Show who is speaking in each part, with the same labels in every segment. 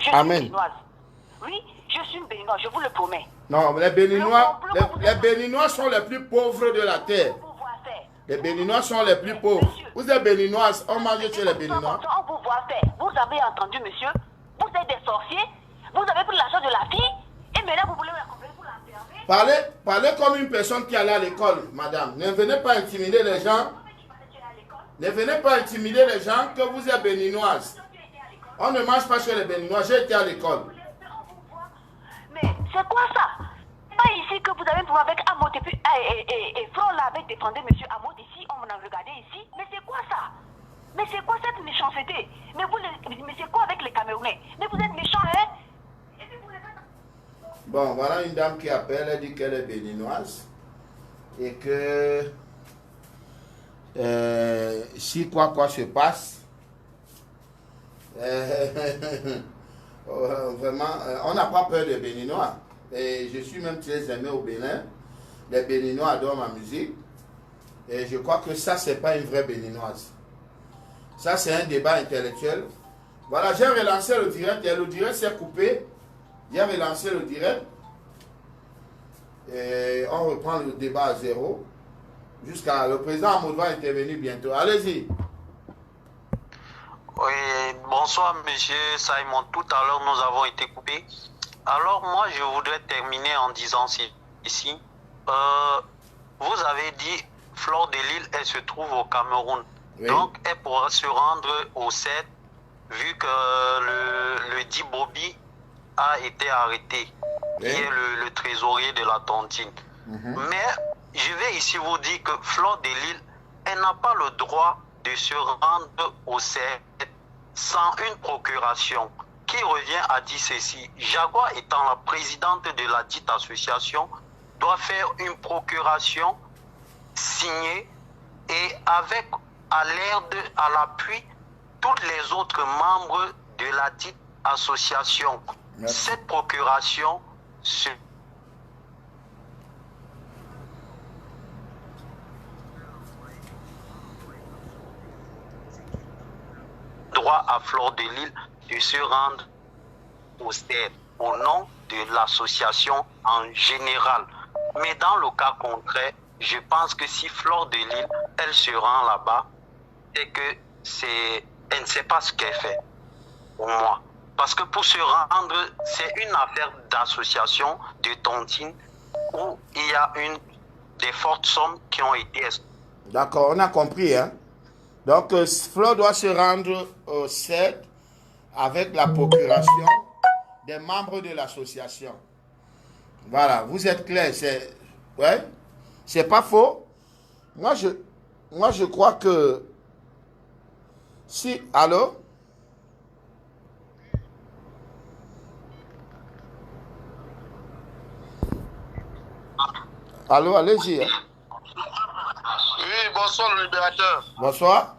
Speaker 1: Je suis béninoise. Oui, je suis une béninoise, je vous le promets.
Speaker 2: Non, les Béninois sont les plus pauvres de la terre. Les Béninois sont les plus pauvres. Monsieur, vous êtes Béninoise, on mange chez les Béninois.
Speaker 1: On vous voit faire. Vous avez entendu, monsieur? Vous êtes des sorciers. Vous avez pris l'argent de la fille. Et maintenant, vous voulez l'accompagner pour l'enfermer?
Speaker 2: Parlez comme une personne qui allait à l'école, madame. Ne venez pas intimider les gens. Ne venez pas intimider les gens que vous êtes Béninoise. On ne mange pas chez les Béninois. J'ai été à l'école.
Speaker 1: Mais c'est quoi ça? Pas ici que vous avez pouvoir avec Amot et Flon là avec défendu monsieur Amot ici, on a regardé ici. Mais c'est quoi ça? Mais c'est quoi cette méchanceté? Mais c'est quoi avec les Camerounais? Mais vous êtes méchants, hein?
Speaker 2: Bon, voilà une dame qui appelle, elle dit qu'elle est béninoise et que si quoi se passe, vraiment, on n'a pas peur des Béninois. Et je suis même très aimé au Bénin. Les Béninois adorent ma musique. Et je crois que ça, c'est pas une vraie Béninoise. Ça, c'est un débat intellectuel. Voilà, j'ai relancé le direct et le direct s'est coupé. J'ai relancé le direct. Et on reprend le débat à zéro. Jusqu'à le président Amoud va intervenir bientôt. Allez-y.
Speaker 3: Oui, bonsoir monsieur Simon. Tout à l'heure, nous avons été coupés. Alors moi, je voudrais terminer en disant ici, vous avez dit Fleur de Lys, elle se trouve au Cameroun. Oui. Donc, elle pourra se rendre au 7, vu que le dit Bobby a été arrêté, oui. Qui est le trésorier de la tontine. Mais je vais ici vous dire que Fleur de Lys, elle n'a pas le droit de se rendre au 7 sans une procuration. Qui revient à dire ceci: Jaguar étant la présidente de la dite association, doit faire une procuration signée et avec à l'appui tous les autres membres de la dite association. Merci. Cette procuration se droit à Fleur de Lys de se rendre au stade au nom de l'association en général. Mais dans le cas concret, je pense que si Fleur de Lys, elle se rend là-bas, et que elle ne sait pas ce qu'elle fait, pour moi. Parce que pour se rendre, c'est une affaire d'association, de tontine, où il y a des fortes sommes qui ont été...
Speaker 2: D'accord, on a compris, hein? Donc, Fleur doit se rendre au 7 avec la procuration des membres de l'association. Voilà, vous êtes clair, c'est pas faux. Moi, je crois que si, allô? Allô, allez-y. Hein?
Speaker 4: Oui, bonsoir le libérateur.
Speaker 2: Bonsoir.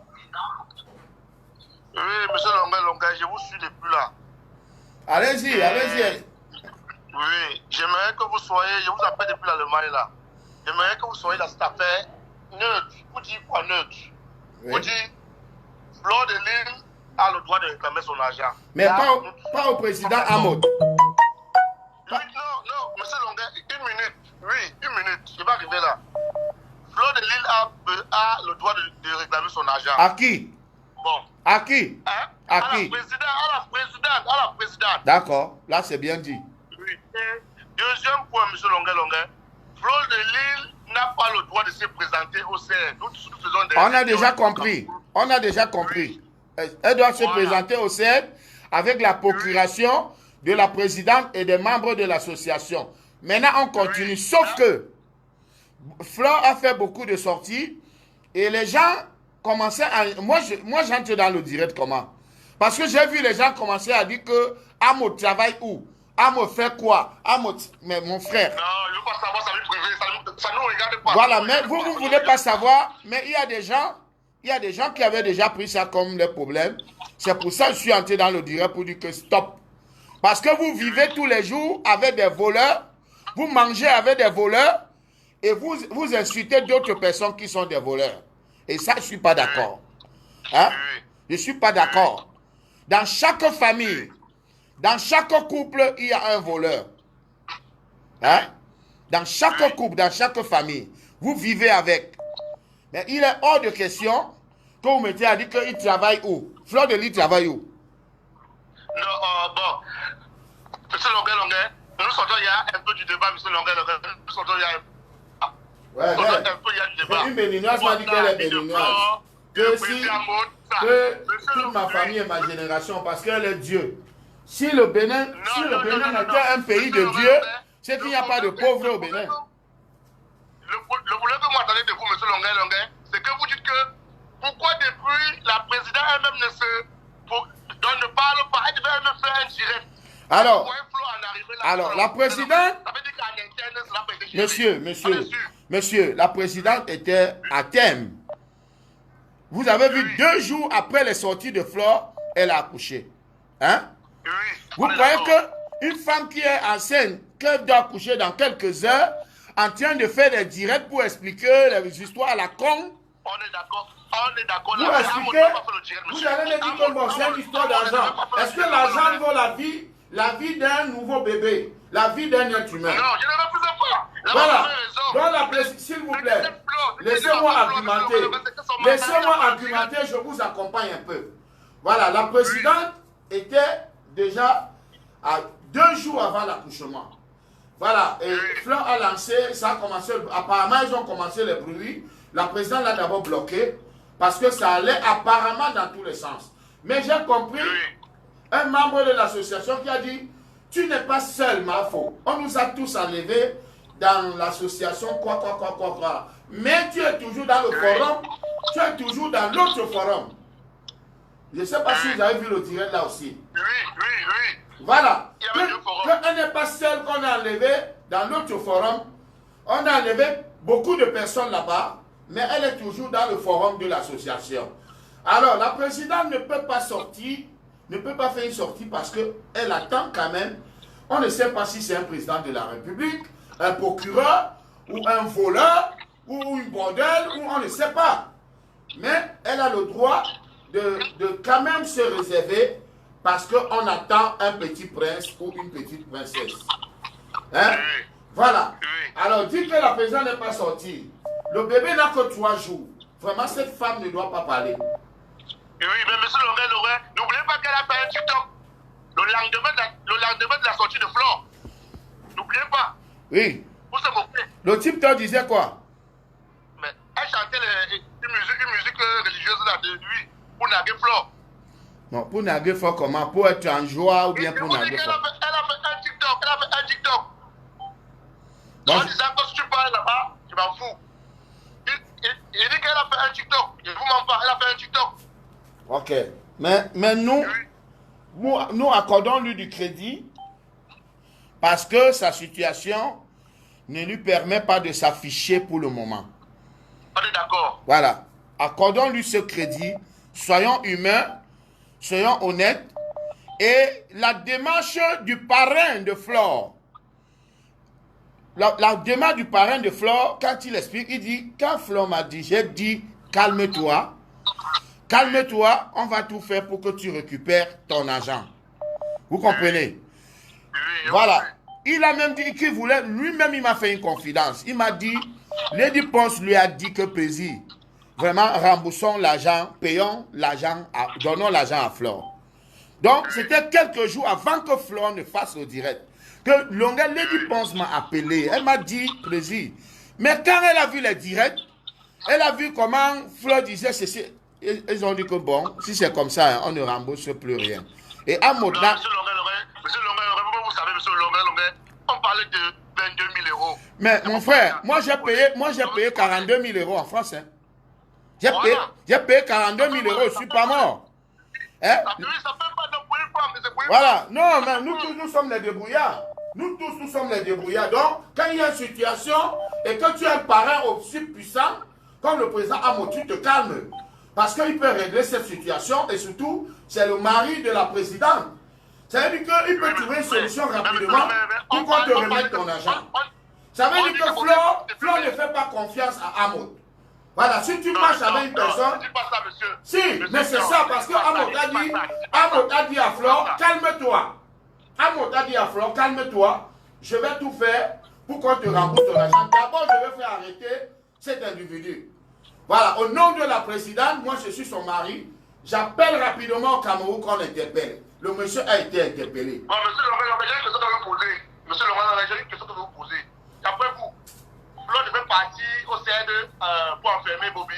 Speaker 4: Oui, monsieur Longa, je vous suis depuis là.
Speaker 2: Allez-y, allez-y.
Speaker 4: Oui, j'aimerais que vous soyez, je vous appelle depuis l'Allemagne là. J'aimerais que vous soyez dans cette affaire neutre. Vous dites quoi neutre? Oui. Vous dites, Fleur de Lys a le droit de réclamer son argent.
Speaker 2: Mais là, pas au président Amot.
Speaker 4: Oui, non, monsieur Longa, une minute. Oui, une minute, je vais arriver là. Fleur de Lys a le droit de réclamer son argent.
Speaker 2: À qui?
Speaker 4: Bon.
Speaker 2: À qui?
Speaker 4: Hein?
Speaker 2: À
Speaker 4: qui? À la présidente.
Speaker 2: D'accord, là c'est bien dit.
Speaker 4: Oui. Deuxième point, monsieur Longa. Fleur de Lys n'a pas le droit de se présenter au CN. Nous faisons des...
Speaker 2: On a déjà compris. Oui. Elle doit se présenter au CN avec la procuration de la présidente et des membres de l'association. Maintenant, on continue. Oui. Sauf que Fleur a fait beaucoup de sorties et les gens commençaient à... Moi j'entre dans le direct comment? Parce que j'ai vu les gens commencer à dire que Amo travaille où? Amo fait quoi? Mais mon frère...
Speaker 4: Non, je ne veux pas savoir, ça lui privé, ça nous regarde pas.
Speaker 2: Voilà, mais vous ne voulez pas savoir, mais il y a des gens qui avaient déjà pris ça comme le problème. C'est pour ça que je suis entré dans le direct pour dire que stop. Parce que vous vivez tous les jours avec des voleurs, vous mangez avec des voleurs, et vous insultez d'autres personnes qui sont des voleurs. Et ça, je ne suis pas d'accord. Hein? Je ne suis pas d'accord. Dans chaque famille, dans chaque couple, il y a un voleur. Hein? Dans chaque couple, dans chaque famille, vous vivez avec. Mais il est hors de question que vous mettez à dire qu'il travaille où? Fleur de Lis travaille où?
Speaker 4: Non, bon. Monsieur Longuet, nous sortons, il y a un peu du débat, monsieur Longuet. Nous sortons, il y a un peu du débat.
Speaker 2: Une béninoise m'a dit qu'elle est béninoise. Que si, que toute ma famille et ma génération, parce qu'elle est Dieu. Si le Bénin était un pays de Dieu, c'est qu'il n'y a pas de pauvres au Bénin.
Speaker 4: Le problème que vous attendez de vous, monsieur Longuet, c'est que vous dites que pourquoi depuis la présidente elle-même ne parle pas, elle devait même faire un direct.
Speaker 2: Alors, la présidente, monsieur, la présidente était à thème. Vous avez vu 2 jours après les sorties de Flore, elle a accouché. Hein? Vous croyez qu'une femme qui est enceinte, qu'elle doit accoucher dans quelques heures, en train de faire des directs pour expliquer les histoires à la con?
Speaker 4: On est d'accord.
Speaker 2: Vous expliquez, vous allez me dire que bon, c'est une histoire d'argent. Est-ce que l'argent vaut la vie d'un nouveau bébé, la vie d'un être humain?
Speaker 4: Non, je ne refuse pas.
Speaker 2: Voilà. Donc, s'il vous plaît, laissez-moi argumenter. Laissez-moi argumenter, je vous accompagne un peu. Voilà, la présidente était déjà à 2 jours avant l'accouchement. Voilà, et Fleur a lancé, ça a commencé, apparemment ils ont commencé les bruits. La présidente l'a d'abord bloqué parce que ça allait apparemment dans tous les sens. Mais j'ai compris un membre de l'association qui a dit, tu n'es pas seul, Mafo. On nous a tous enlevés dans l'association, quoi. Mais tu es toujours dans le forum, tu es toujours dans l'autre forum. Je ne sais pas si vous avez vu le direct là aussi.
Speaker 4: Oui.
Speaker 2: Voilà. Elle n'est pas seule qu'on a enlevé dans l'autre forum. On a enlevé beaucoup de personnes là-bas, mais elle est toujours dans le forum de l'association. Alors, la présidente ne peut pas sortir, ne peut pas faire une sortie parce qu'elle attend quand même. On ne sait pas si c'est un président de la République, un procureur, ou un voleur, ou une bordelle, ou on ne sait pas. Mais elle a le droit de quand même se réserver parce qu'on attend un petit prince ou une petite princesse. Hein? Voilà. Alors, dites que la présidente n'est pas sortie. Le bébé n'a que 3 jours. Vraiment, cette femme ne doit pas parler.
Speaker 4: Oui, mais monsieur Longuet, n'oubliez pas qu'elle a fait un TikTok le lendemain de la sortie de Flore. N'oubliez pas.
Speaker 2: Oui.
Speaker 4: Vous se moquez.
Speaker 2: Le TikTok disait quoi?
Speaker 4: Mais elle chantait une musique religieuse là de lui pour narguer Flore.
Speaker 2: Non, pour narguer Flore comment? Pour être en joie ou bien pour narguer Flore?
Speaker 4: Elle a fait un TikTok. En disant que si tu parles là-bas, je m'en fous. Il dit qu'elle a fait un TikTok. Je vous m'en parle, elle a fait un TikTok.
Speaker 2: Ok. Mais nous accordons-lui du crédit parce que sa situation ne lui permet pas de s'afficher pour le moment.
Speaker 4: On est d'accord.
Speaker 2: Voilà. Accordons-lui ce crédit. Soyons humains, soyons honnêtes. Et la démarche du parrain de Flore, la démarche du parrain de Flore, quand il explique, il dit, quand Flore m'a dit, j'ai dit, calme-toi, on va tout faire pour que tu récupères ton argent. Vous comprenez? Voilà. Il a même dit qu'il voulait, lui-même il m'a fait une confidence. Il m'a dit, Lady Ponce lui a dit que Pézi, vraiment remboursons l'argent, payons l'argent, donnons l'argent à Flore. Donc c'était quelques jours avant que Flore ne fasse le direct. Que Lady Ponce m'a appelé. Elle m'a dit, Pézi. Mais quand elle a vu les directs, elle a vu comment Flore disait ceci. Ils ont dit que bon, si c'est comme ça, on ne rembourse plus rien. Et à Modna...
Speaker 4: Monsieur Longuet, vous savez, monsieur Longuet, on parlait de 22 000 euros.
Speaker 2: Mais mon frère, moi j'ai payé 42 000 euros en France. Hein. J'ai payé 42 000 euros, je ne suis pas mort. Hein? Voilà, non, mais nous tous, nous sommes les débrouillards. Nous tous, nous sommes les débrouillards. Donc, quand il y a une situation et que tu es un parrain aussi puissant, comme le président Amo, tu te calmes. Parce qu'il peut régler cette situation et surtout, c'est le mari de la présidente. Ça veut dire qu'il peut trouver une solution rapidement pour qu'on te remette ton argent. Ça veut dire que Flore ne fait pas confiance à Amo. Voilà, si tu marches avec une personne... Si, mais c'est ça, parce que Amo a dit à Flore, calme-toi. Amout a dit à Flore, calme-toi, je vais tout faire pour qu'on te rembourse ton argent. D'abord, je vais faire arrêter cet individu. Voilà, au nom de la présidente, moi je suis son mari, j'appelle rapidement au Cameroun qu'on l'interpelle. Le monsieur a été interpellé.
Speaker 4: Bon, monsieur Laurent, j'ai une question à vous poser. Monsieur Laurent, j'ai une question à vous poser. D'après vous, Flore devait partir au CRD pour enfermer Bobby.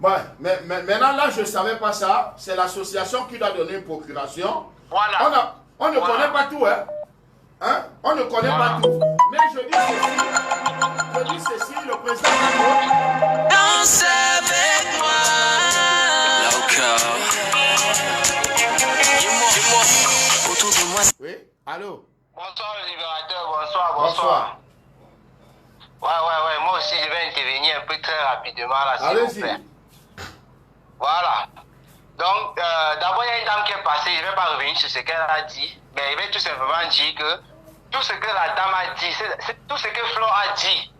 Speaker 2: Ouais, mais maintenant là, je ne savais pas ça. C'est l'association qui doit donner une procuration.
Speaker 4: Voilà.
Speaker 2: On ne connaît pas tout, hein? On ne connaît pas tout. Mais je dis ceci, le président...
Speaker 5: Danse avec moi. Dis-moi, autour de moi.
Speaker 2: Oui, allô?
Speaker 3: Bonsoir le libérateur, bonsoir. Ouais, moi aussi je vais intervenir un peu très rapidement là, s'il vous plaît. Voilà. Donc, d'abord, il y a une dame qui est passée, je ne vais pas revenir sur ce qu'elle a dit, mais il va tout simplement dire que tout ce que la dame a dit, c'est tout ce que Flore a dit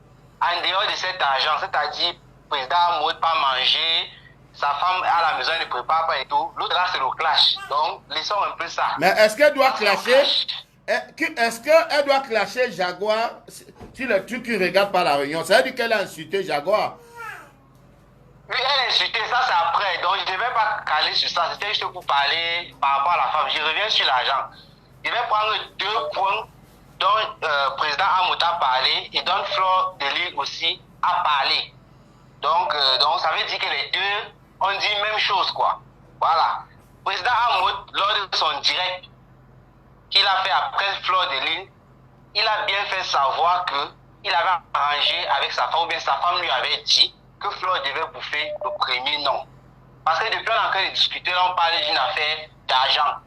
Speaker 3: en dehors de cet argent, c'est-à-dire, le président Amout pas manger, sa femme à la maison ne prépare pas et tout. L'autre là, c'est le clash. Donc, laissons un peu ça.
Speaker 2: Mais est-ce qu'elle doit clasher? Est-ce qu'elle doit clasher Jaguar sur le truc qui regarde par la réunion? Ça veut dire qu'elle a insulté Jaguar?
Speaker 3: Oui, elle a insulté, ça c'est après. Donc, je ne vais pas caler sur ça. C'était juste pour parler par rapport à la femme. Je reviens sur l'argent. Je vais prendre 2 points dont le président Amout a parlé et dont Flore de Lille aussi a parlé. Donc, ça veut dire que les deux ont dit même chose, quoi. Voilà. Le président Amout, lors de son direct qu'il a fait après Flore de Lille, il a bien fait savoir qu'il avait arrangé avec sa femme, ou bien sa femme lui avait dit que Flore devait bouffer le premier nom. Parce que depuis on est en train de discuter, on parlait d'une affaire d'argent.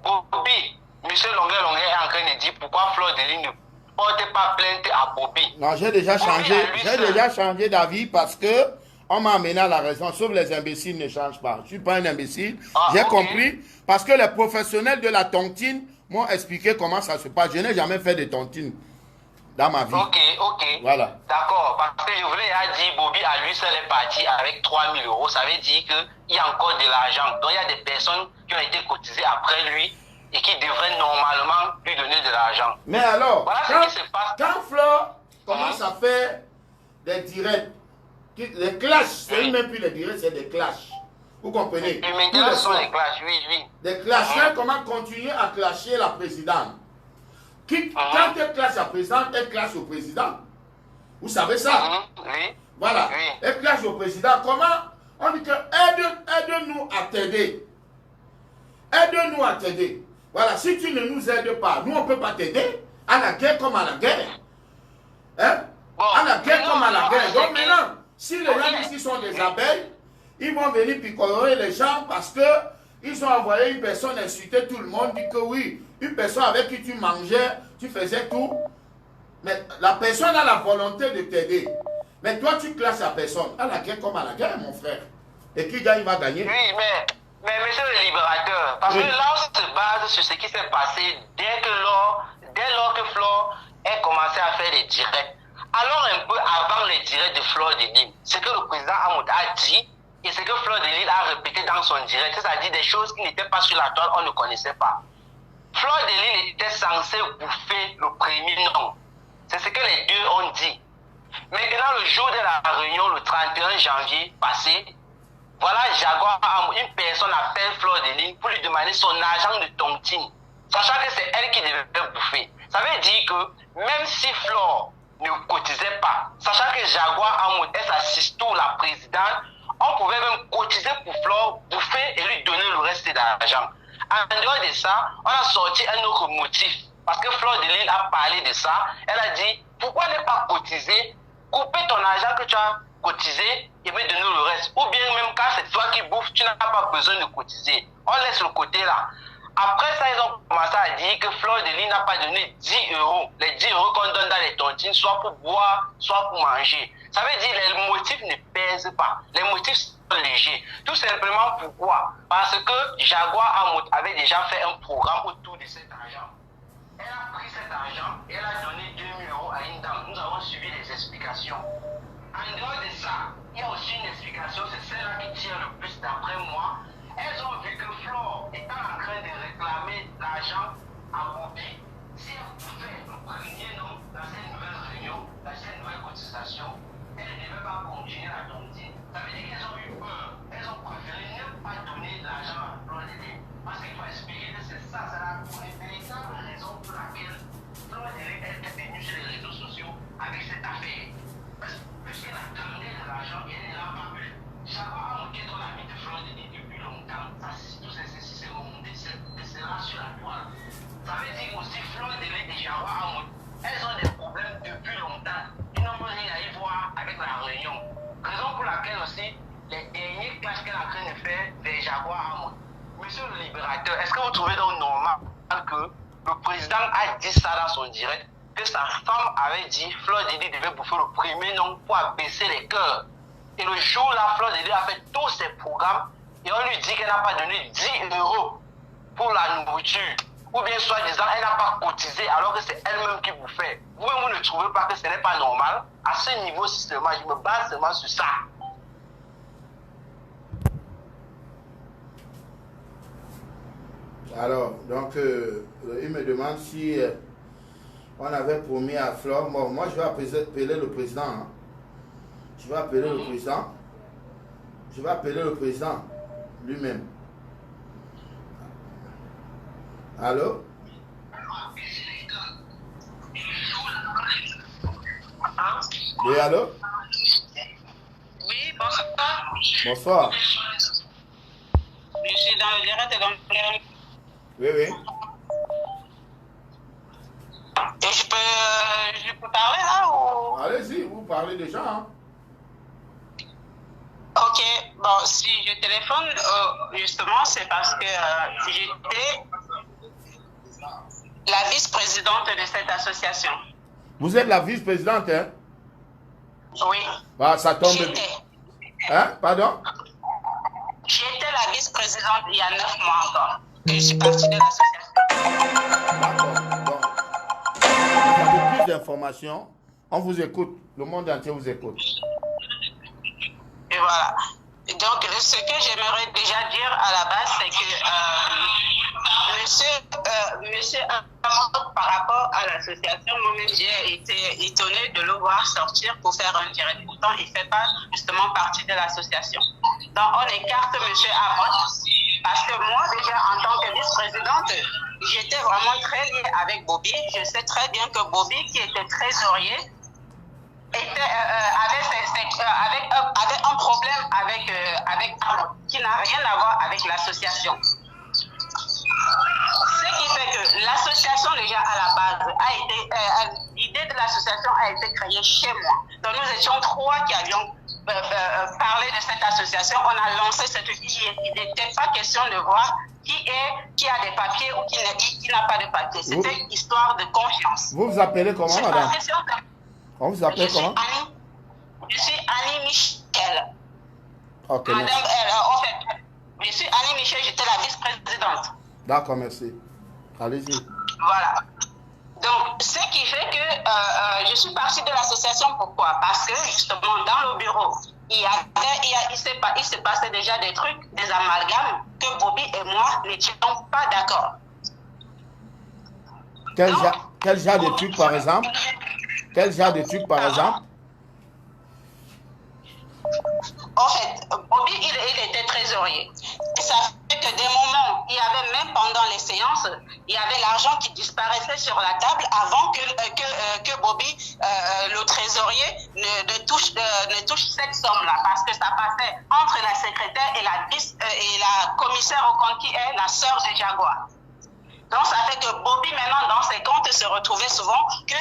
Speaker 3: Bobby, M. Longuet est en train de dire pourquoi Flore de Lille ne porte pas plainte à Bobby.
Speaker 2: Non, j'ai déjà changé d'avis parce que on m'a amené à la raison, sauf les imbéciles ne changent pas. Je ne suis pas un imbécile, j'ai compris, parce que les professionnels de la tontine m'ont expliqué comment ça se passe. Je n'ai jamais fait de tontine dans ma vie.
Speaker 3: Ok.
Speaker 2: Voilà.
Speaker 3: D'accord, parce que je voulais dire, Bobby à lui seul est parti avec 3 000 euros. Ça veut dire qu'il y a encore de l'argent. Donc il y a des personnes qui ont été cotisées après lui et qui devraient normalement lui donner de l'argent.
Speaker 2: Mais alors,
Speaker 3: voilà ce qui se passe.
Speaker 2: Quand Flore commence à faire des directs, les clashs, c'est même plus les directs, c'est des clashs. Vous comprenez?
Speaker 3: Et maintenant, ce sont les clashs, oui.
Speaker 2: Des clashs, comment continuer à clasher la présidente? Quand elle clash la présidente, elle clash au président. Vous savez ça?
Speaker 3: Oui.
Speaker 2: Voilà.
Speaker 3: Oui.
Speaker 2: Elle clash au président. Comment? On dit que aide-nous à t'aider. Aide-nous à t'aider. Voilà, si tu ne nous aides pas, nous on ne peut pas t'aider. À la guerre comme à la guerre. Hein?
Speaker 3: Bon,
Speaker 2: à la guerre comme à la guerre. Donc maintenant, si les gens ici sont des abeilles, ils vont venir picorer les gens parce que ils ont envoyé une personne insulter tout le monde, dit que oui, une personne avec qui tu mangeais, tu faisais tout. Mais la personne a la volonté de t'aider. Mais toi, tu classes la personne. À la guerre comme à la guerre, mon frère. Et qui gagne, va gagner.
Speaker 3: Oui, mais monsieur le libérateur, parce que là, on se base sur ce qui s'est passé dès lors que Flore a commencé à faire les directs. Alors un peu avant les directs de Flore de Lille, ce que le président Amout a dit et ce que Flore de Lille a répété dans son direct, c'est-à-dire des choses qui n'étaient pas sur la toile, on ne connaissait pas. Flore de Lille était censé bouffer le premier nom. C'est ce que les deux ont dit. Maintenant, le jour de la réunion, le 31 janvier passé, voilà, Jaguar, une personne appelle Flore de Lille pour lui demander son argent de tontine, sachant que c'est elle qui devait bouffer. Ça veut dire que même si Flore ne cotisait pas, sachant que Jaguar Amout est sa sister, la présidente, on pouvait même cotiser pour Flore, bouffer et lui donner le reste d'argent. En dehors de ça, on a sorti un autre motif. Parce que Flore de Lille a parlé de ça. Elle a dit, pourquoi ne pas cotiser, couper ton argent que tu as cotisé et me donner le reste. Ou bien même quand c'est toi qui bouffes, tu n'as pas besoin de cotiser. On laisse le côté là. Après ça, ils ont commencé à dire que Flore de Lille n'a pas donné 10 euros. Les 10 euros qu'on donne dans les tontines, soit pour boire, soit pour manger. Ça veut dire que les motifs ne pèsent pas. Les motifs sont légers. Tout simplement pourquoi? Parce que Jaguar Amout avait déjà fait un programme autour de cet argent. Elle a pris cet argent et elle a donné 2 000 euros à une dame. Nous avons suivi les explications. En dehors de ça, il y a aussi une explication, c'est celle-là qui tire le plus d'après moi. Elles ont vu que Flore était en train de réclamer l'argent à Bobby
Speaker 6: libérateur. Est-ce que vous trouvez donc normal que le président a dit ça dans son direct, que sa femme avait dit Fleur Dédé devait bouffer le premier nom pour abaisser les cœurs. Et le jour là, Fleur Dédé a fait tous ses programmes et on lui dit qu'elle n'a pas donné 10 € pour la nourriture. Ou bien soi-disant, elle n'a pas cotisé alors que c'est elle-même qui bouffait. Vous-même, vous ne trouvez pas que ce n'est pas normal? À ce niveau, seulement, je me base seulement sur ça.
Speaker 2: Alors, donc, il me demande si on avait promis à Flore. Bon, moi, je vais appeler le président. Hein. Je vais appeler le président. Je vais appeler le président lui-même. Allô? Oui, allô?
Speaker 7: Oui, bonsoir.
Speaker 2: Bonsoir.
Speaker 7: Je suis dans le direct et donc...
Speaker 2: Oui, oui.
Speaker 7: Et je peux parler là ou...
Speaker 2: Allez-y, vous parlez déjà. Hein?
Speaker 7: Ok, bon, si je téléphone, justement, c'est parce que j'étais la vice-présidente de cette association.
Speaker 2: Vous êtes la vice-présidente, hein?
Speaker 7: Oui.
Speaker 2: Bah, ça tombe.
Speaker 7: J'étais.
Speaker 2: Hein? Pardon?
Speaker 7: J'étais la vice-présidente il y a 9 mois encore. Que je suis partie de l'association.
Speaker 2: D'accord. Bon. Vous avez plus d'informations. On vous écoute. Le monde entier vous écoute.
Speaker 7: Et voilà. Donc, ce que j'aimerais déjà dire à la base, c'est que monsieur Amadou, par rapport à l'association, moi-même, j'ai été étonnée de le voir sortir pour faire un direct. Pourtant, il ne fait pas justement partie de l'association. Donc, on écarte monsieur Amadou parce que moi, déjà, en tant que vice-présidente, j'étais vraiment très liée avec Bobby. Je sais très bien que Bobby, qui était trésorier, avait un problème avec Arnaud, qui n'a rien à voir avec l'association. Ce qui fait que l'association, déjà à la base, l'idée de l'association a été créée chez moi. Donc nous étions 3 qui avions parlé de cette association. On a lancé cette idée. Il n'était pas question de voir qui a des papiers ou qui n'a pas de papiers. C'était une histoire de confiance.
Speaker 2: Vous vous appelez comment, madame? On vous appelle comment?
Speaker 7: Je suis Annie Michel.
Speaker 2: Ok,
Speaker 7: madame,
Speaker 2: merci.
Speaker 7: En fait, je suis Annie Michel, j'étais la vice-présidente.
Speaker 2: D'accord, merci. Allez-y.
Speaker 7: Voilà. Donc, ce qui fait que je suis partie de l'association. Pourquoi? Parce que, justement, dans le bureau, il se passait déjà des trucs, des amalgames, que Bobby et moi n'étions pas d'accord.
Speaker 2: Quel genre de trucs, par exemple? Quel genre de trucs, par exemple?
Speaker 7: En fait, Bobby, il était trésorier. Et ça fait que des moments, il y avait même pendant les séances, il y avait l'argent qui disparaissait sur la table avant que Bobby, le trésorier, ne touche cette somme-là. Parce que ça passait entre la secrétaire et la commissaire au compte qui est la sœur de Jaguar. Donc, ça fait que Bobby, maintenant, dans ses comptes, se retrouvait souvent que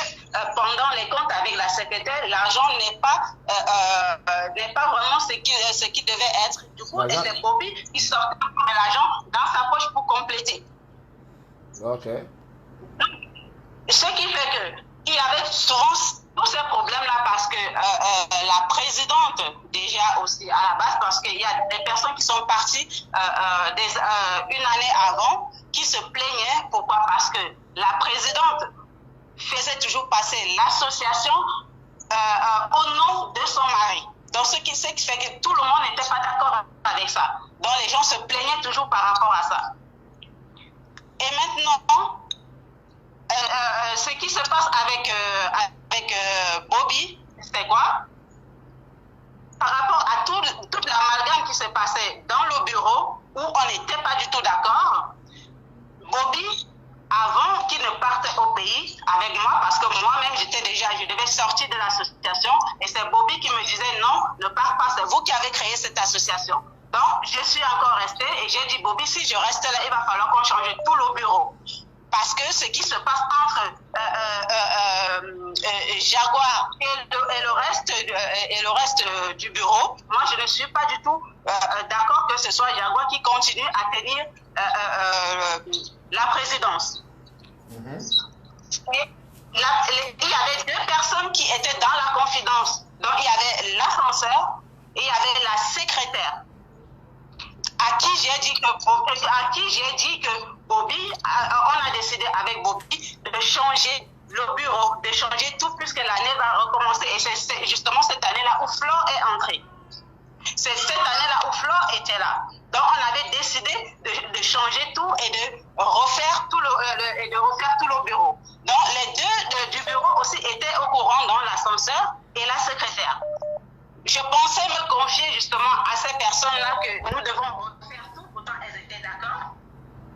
Speaker 7: pendant les comptes avec la secrétaire, l'argent n'est pas vraiment ce qui devait être. Du coup, c'est Bobby qui sortait de l'argent dans sa poche pour compléter.
Speaker 2: Ok.
Speaker 7: Ce qui fait qu'il y avait souvent tous ces problèmes-là parce que la présidente, déjà aussi à la base, parce qu'il y a des personnes qui sont parties une année avant, qui se plaignaient. Pourquoi? Parce que la présidente faisait toujours passer l'association au nom de son mari. Donc, ce qui fait que tout le monde n'était pas d'accord avec ça. Donc, les gens se plaignaient toujours par rapport à ça. Et maintenant, ce qui se passe avec Bobby, c'est quoi? Par rapport à toute l'amalgame qui se passait dans le bureau, où on n'était pas du tout d'accord, Bobby, avant qu'il ne parte au pays avec moi, parce que moi-même, je devais sortir de l'association, et c'est Bobby qui me disait non, ne pars pas, c'est vous qui avez créé cette association. Donc, je suis encore restée, et j'ai dit, Bobby, si je reste là, il va falloir qu'on change tout le bureau. Parce que ce qui se passe entre Jaguar et le reste du bureau, moi je ne suis pas du tout d'accord que ce soit Jaguar qui continue à tenir la présidence. Et il y avait deux personnes qui étaient dans la confidence. Donc, il y avait l'ascenseur et il y avait la secrétaire. À qui j'ai dit que Bobby, on a décidé avec Bobby de changer le bureau, de changer tout puisque l'année va recommencer. Et c'est justement cette année-là où Flore est entrée. C'est cette année-là où Flore était là. Donc on avait décidé de changer tout et de refaire tout le bureau. Donc les deux du bureau aussi étaient au courant dans l'ascenseur et la secrétaire. Je pensais me confier justement à ces personnes-là que nous devons refaire tout, pourtant elles étaient d'accord.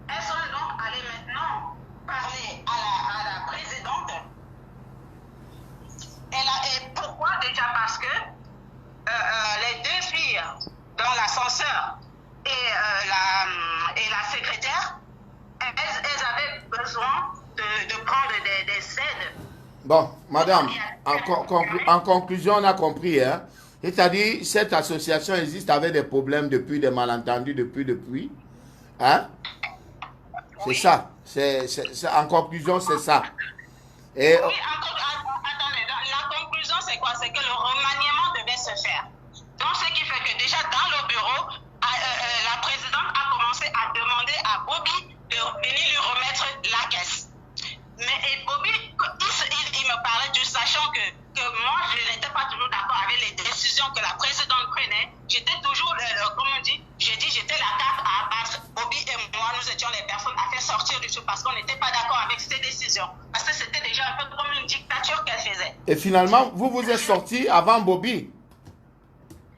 Speaker 7: Elles sont donc allées maintenant parler à la présidente. Et pourquoi déjà? Parce que les deux filles dans l'ascenseur et la secrétaire, elles avaient besoin de prendre des aides.
Speaker 2: Bon, madame, en conclusion, on a compris, hein? C'est-à-dire, cette association existe avec des problèmes depuis, des malentendus depuis. Hein? C'est ça. En conclusion, c'est ça. Et...
Speaker 7: Oui, attendez, la conclusion, c'est quoi? C'est que le remaniement devait se faire. Donc, ce qui fait que déjà dans le bureau, la présidente a commencé à demander à Bobby de venir lui remettre la caisse. Mais Bobby, il me parlait du sachant que moi, je n'étais pas toujours d'accord avec les décisions que la présidente prenait. J'étais toujours, comme on dit, j'étais la carte à abattre. Bobby et moi, nous étions les personnes à faire sortir du truc parce qu'on n'était pas d'accord avec ces décisions. Parce que c'était déjà un peu comme une dictature qu'elle faisait.
Speaker 2: Et finalement, vous êtes sorti avant Bobby?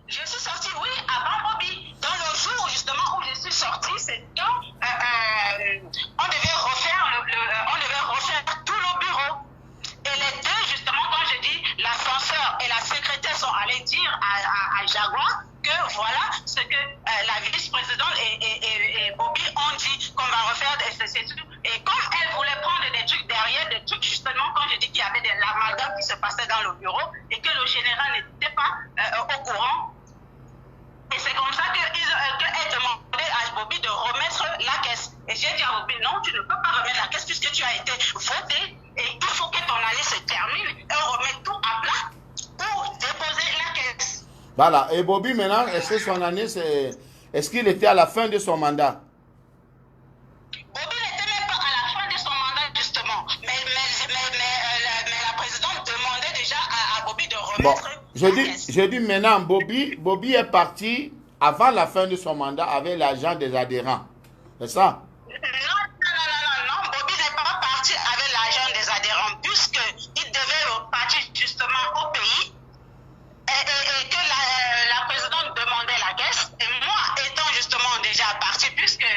Speaker 7: Je suis sortie, oui, avant Bobby. Dans le jour, justement, où je suis sortie, c'est quand on devait refaire tout le bureau. Et les deux, justement, quand je dis l'ascenseur et la secrétaire sont allés dire à Jaguar que voilà ce que la vice-présidente et Bobby ont dit qu'on va refaire c'est tout. Et comme elle voulait prendre des trucs derrière, des trucs justement, quand je dis qu'il y avait de l'amalgame qui se passait dans le bureau et que le général n'était pas au courant. Et c'est comme ça qu'elle demandait à Bobby de remettre la caisse. Et j'ai dit à Bobby, non, tu ne peux pas remettre la caisse puisque tu as été voté. Et il faut que ton année se termine et on remette tout à plat pour déposer la caisse.
Speaker 2: Voilà. Et Bobby, maintenant, est-ce que son année, est-ce qu'il était à la fin de son mandat?
Speaker 7: Bobby n'était même pas à la fin de son mandat, justement. Mais la présidente demandait déjà à Bobby de remettre la caisse.
Speaker 2: Je dis maintenant, Bobby est parti avant la fin de son mandat avec l'argent des adhérents. C'est ça?
Speaker 7: Non, Bobby n'est pas parti avec l'argent des adhérents puisqu'il devait partir justement au pays et que la présidente demandait la caisse. Et moi, étant justement déjà parti, puisque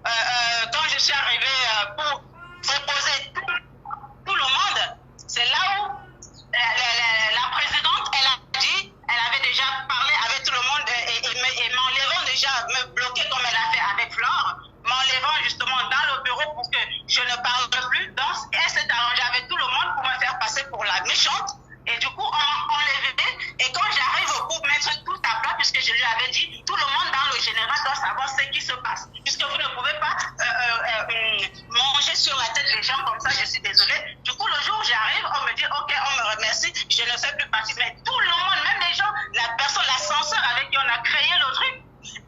Speaker 7: quand je suis arrivé pour proposer tout le monde, c'est là où la présidente, elle avait déjà parlé avec tout le monde et m'enlevant déjà, me bloquer comme elle a fait avec Flore, m'enlevant justement dans le bureau pour que je ne parle plus. Donc, elle s'est arrangée avec tout le monde pour me faire passer pour la méchante. Et du coup, on m'a enlevé. Et quand j'arrive pour mettre tout à plat, puisque je lui avais dit, tout le monde dans le général doit savoir ce qui se passe. Puisque vous ne pouvez pas manger sur la tête les gens comme ça, je suis désolée. Du coup, le jour où j'arrive, on me dit, ok, on me remercie, je ne fais plus partie. Mais tout le monde, même les gens, la personne, l'ascenseur avec qui on a créé le truc,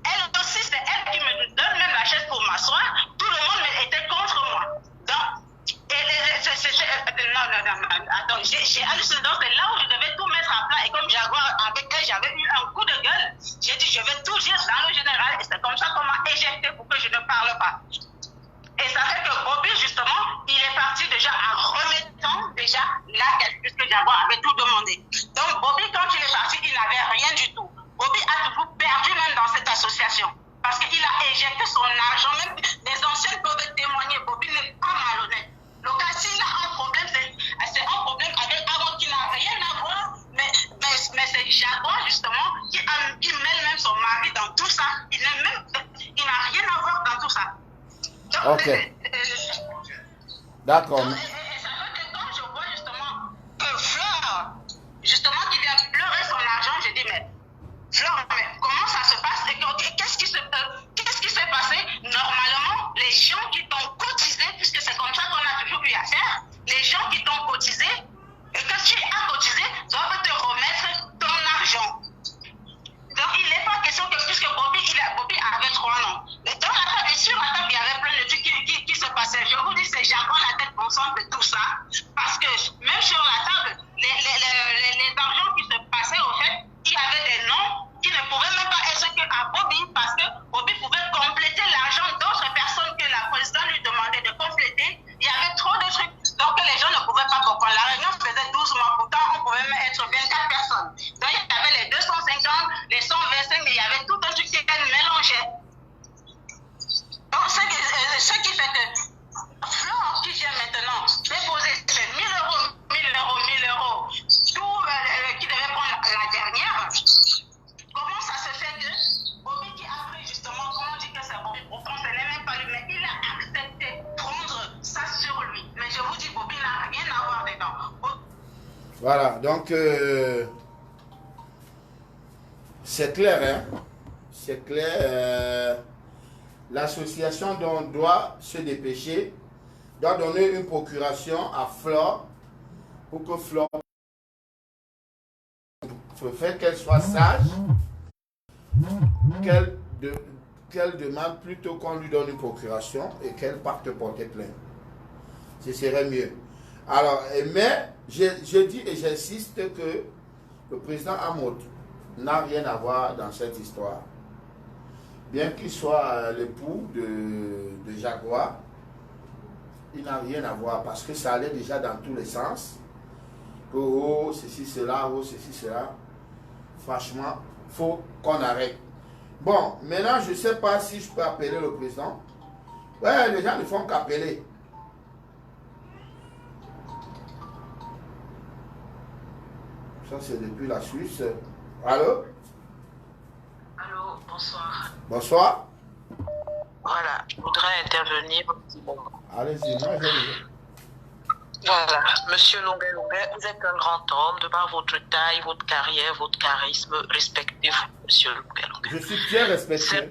Speaker 7: elle aussi, c'est elle qui me donne même la chaise pour m'asseoir. Tout le monde était contre moi. Donc, attends, j'ai halluciné. Donc, c'est là où je devais tout mettre à plat. Et comme Jaguar, avec elle, j'avais eu un coup de gueule. J'ai dit, je vais tout dire dans le général. Et c'est comme ça qu'on m'a éjecté pour que je ne parle pas. Et ça fait que Bobby, justement, il est parti déjà en remettant déjà la caisse, puisque Jaguar avait tout demandé. Donc, Bobby, quand il est parti, il n'avait rien du tout. Bobby a toujours perdu même dans cette association. Parce qu'il a éjecté son argent. Même les anciens peuvent témoigner. Bobby n'est pas malhonnête. Donc, s'il a un problème, c'est un problème avec Aaron qui n'a rien à voir. Mais c'est Jaguar, justement, qui mêle même son mari dans tout ça. Il n'a rien à voir dans tout ça. Donc,
Speaker 2: ok. D'accord.
Speaker 7: Et ça fait que quand je vois justement que Flore, justement, qui vient pleurer son argent, je dis, mais Flore, mais comment ça se passe? Et qu'est-ce qui s'est passé? Normalement, les gens qui t'ont cotisé et que tu as cotisé doivent te remettre ton argent. Donc, il n'est pas question que puisque Bobby avait 3 noms. Dans la table, et sur la table, il y avait plein de trucs qui se passaient. Je vous dis, c'est Jargon la tête consciente de tout ça. Parce que même sur la table, les argents qui se passaient, au fait, il y avait des noms qui ne pouvaient même pas être qu'à Bobby, parce que Bobby pouvait compléter l'argent d'autres personnes que la présidente lui demandait de compléter. Il y avait trop de trucs. Donc, les gens ne pouvaient pas comprendre. La réunion faisait 12 mois, pourtant, on pouvait même être 24 personnes. Donc, il y avait les 250, les 125, mais il y avait tout un truc qui était mélangé. Donc, ce qui fait que Flore, qui vient maintenant déposer ces 1000 euros, tout qui devait prendre la dernière, comment ça se fait que Bobby qui a pris justement, comment on dit que c'est Bobby, pourtant ce n'est même pas lui, mais il a accepté de prendre ça sur lui. Mais je vous dis, Bobby n'a rien à voir dedans.
Speaker 2: Voilà, donc c'est clair, hein? C'est clair. L'association doit se dépêcher, doit donner une procuration à Flore pour que Flore fait qu'elle soit sage, qu'elle demande plutôt qu'on lui donne une procuration et qu'elle parte porter plainte. Ce serait mieux. Alors, mais je dis et j'insiste que le président Amout n'a rien à voir dans cette histoire. Bien qu'il soit l'époux de Jaguar, il n'a rien à voir parce que ça allait déjà dans tous les sens. Que oh, ceci, cela, oh, ceci, cela. Franchement, il faut qu'on arrête. Bon, maintenant, je ne sais pas si je peux appeler le président. Ouais, les gens ne font qu'appeler. Ça, c'est depuis la Suisse. Allô?
Speaker 8: Allô, bonsoir.
Speaker 2: Bonsoir.
Speaker 8: Voilà, je voudrais intervenir un petit moment.
Speaker 2: Allez-y, moi je...
Speaker 8: Voilà, monsieur Longuet, vous êtes un grand homme, de par votre taille, votre carrière, votre charisme, respectez-vous, monsieur Longuet.
Speaker 2: Je suis bien respecté.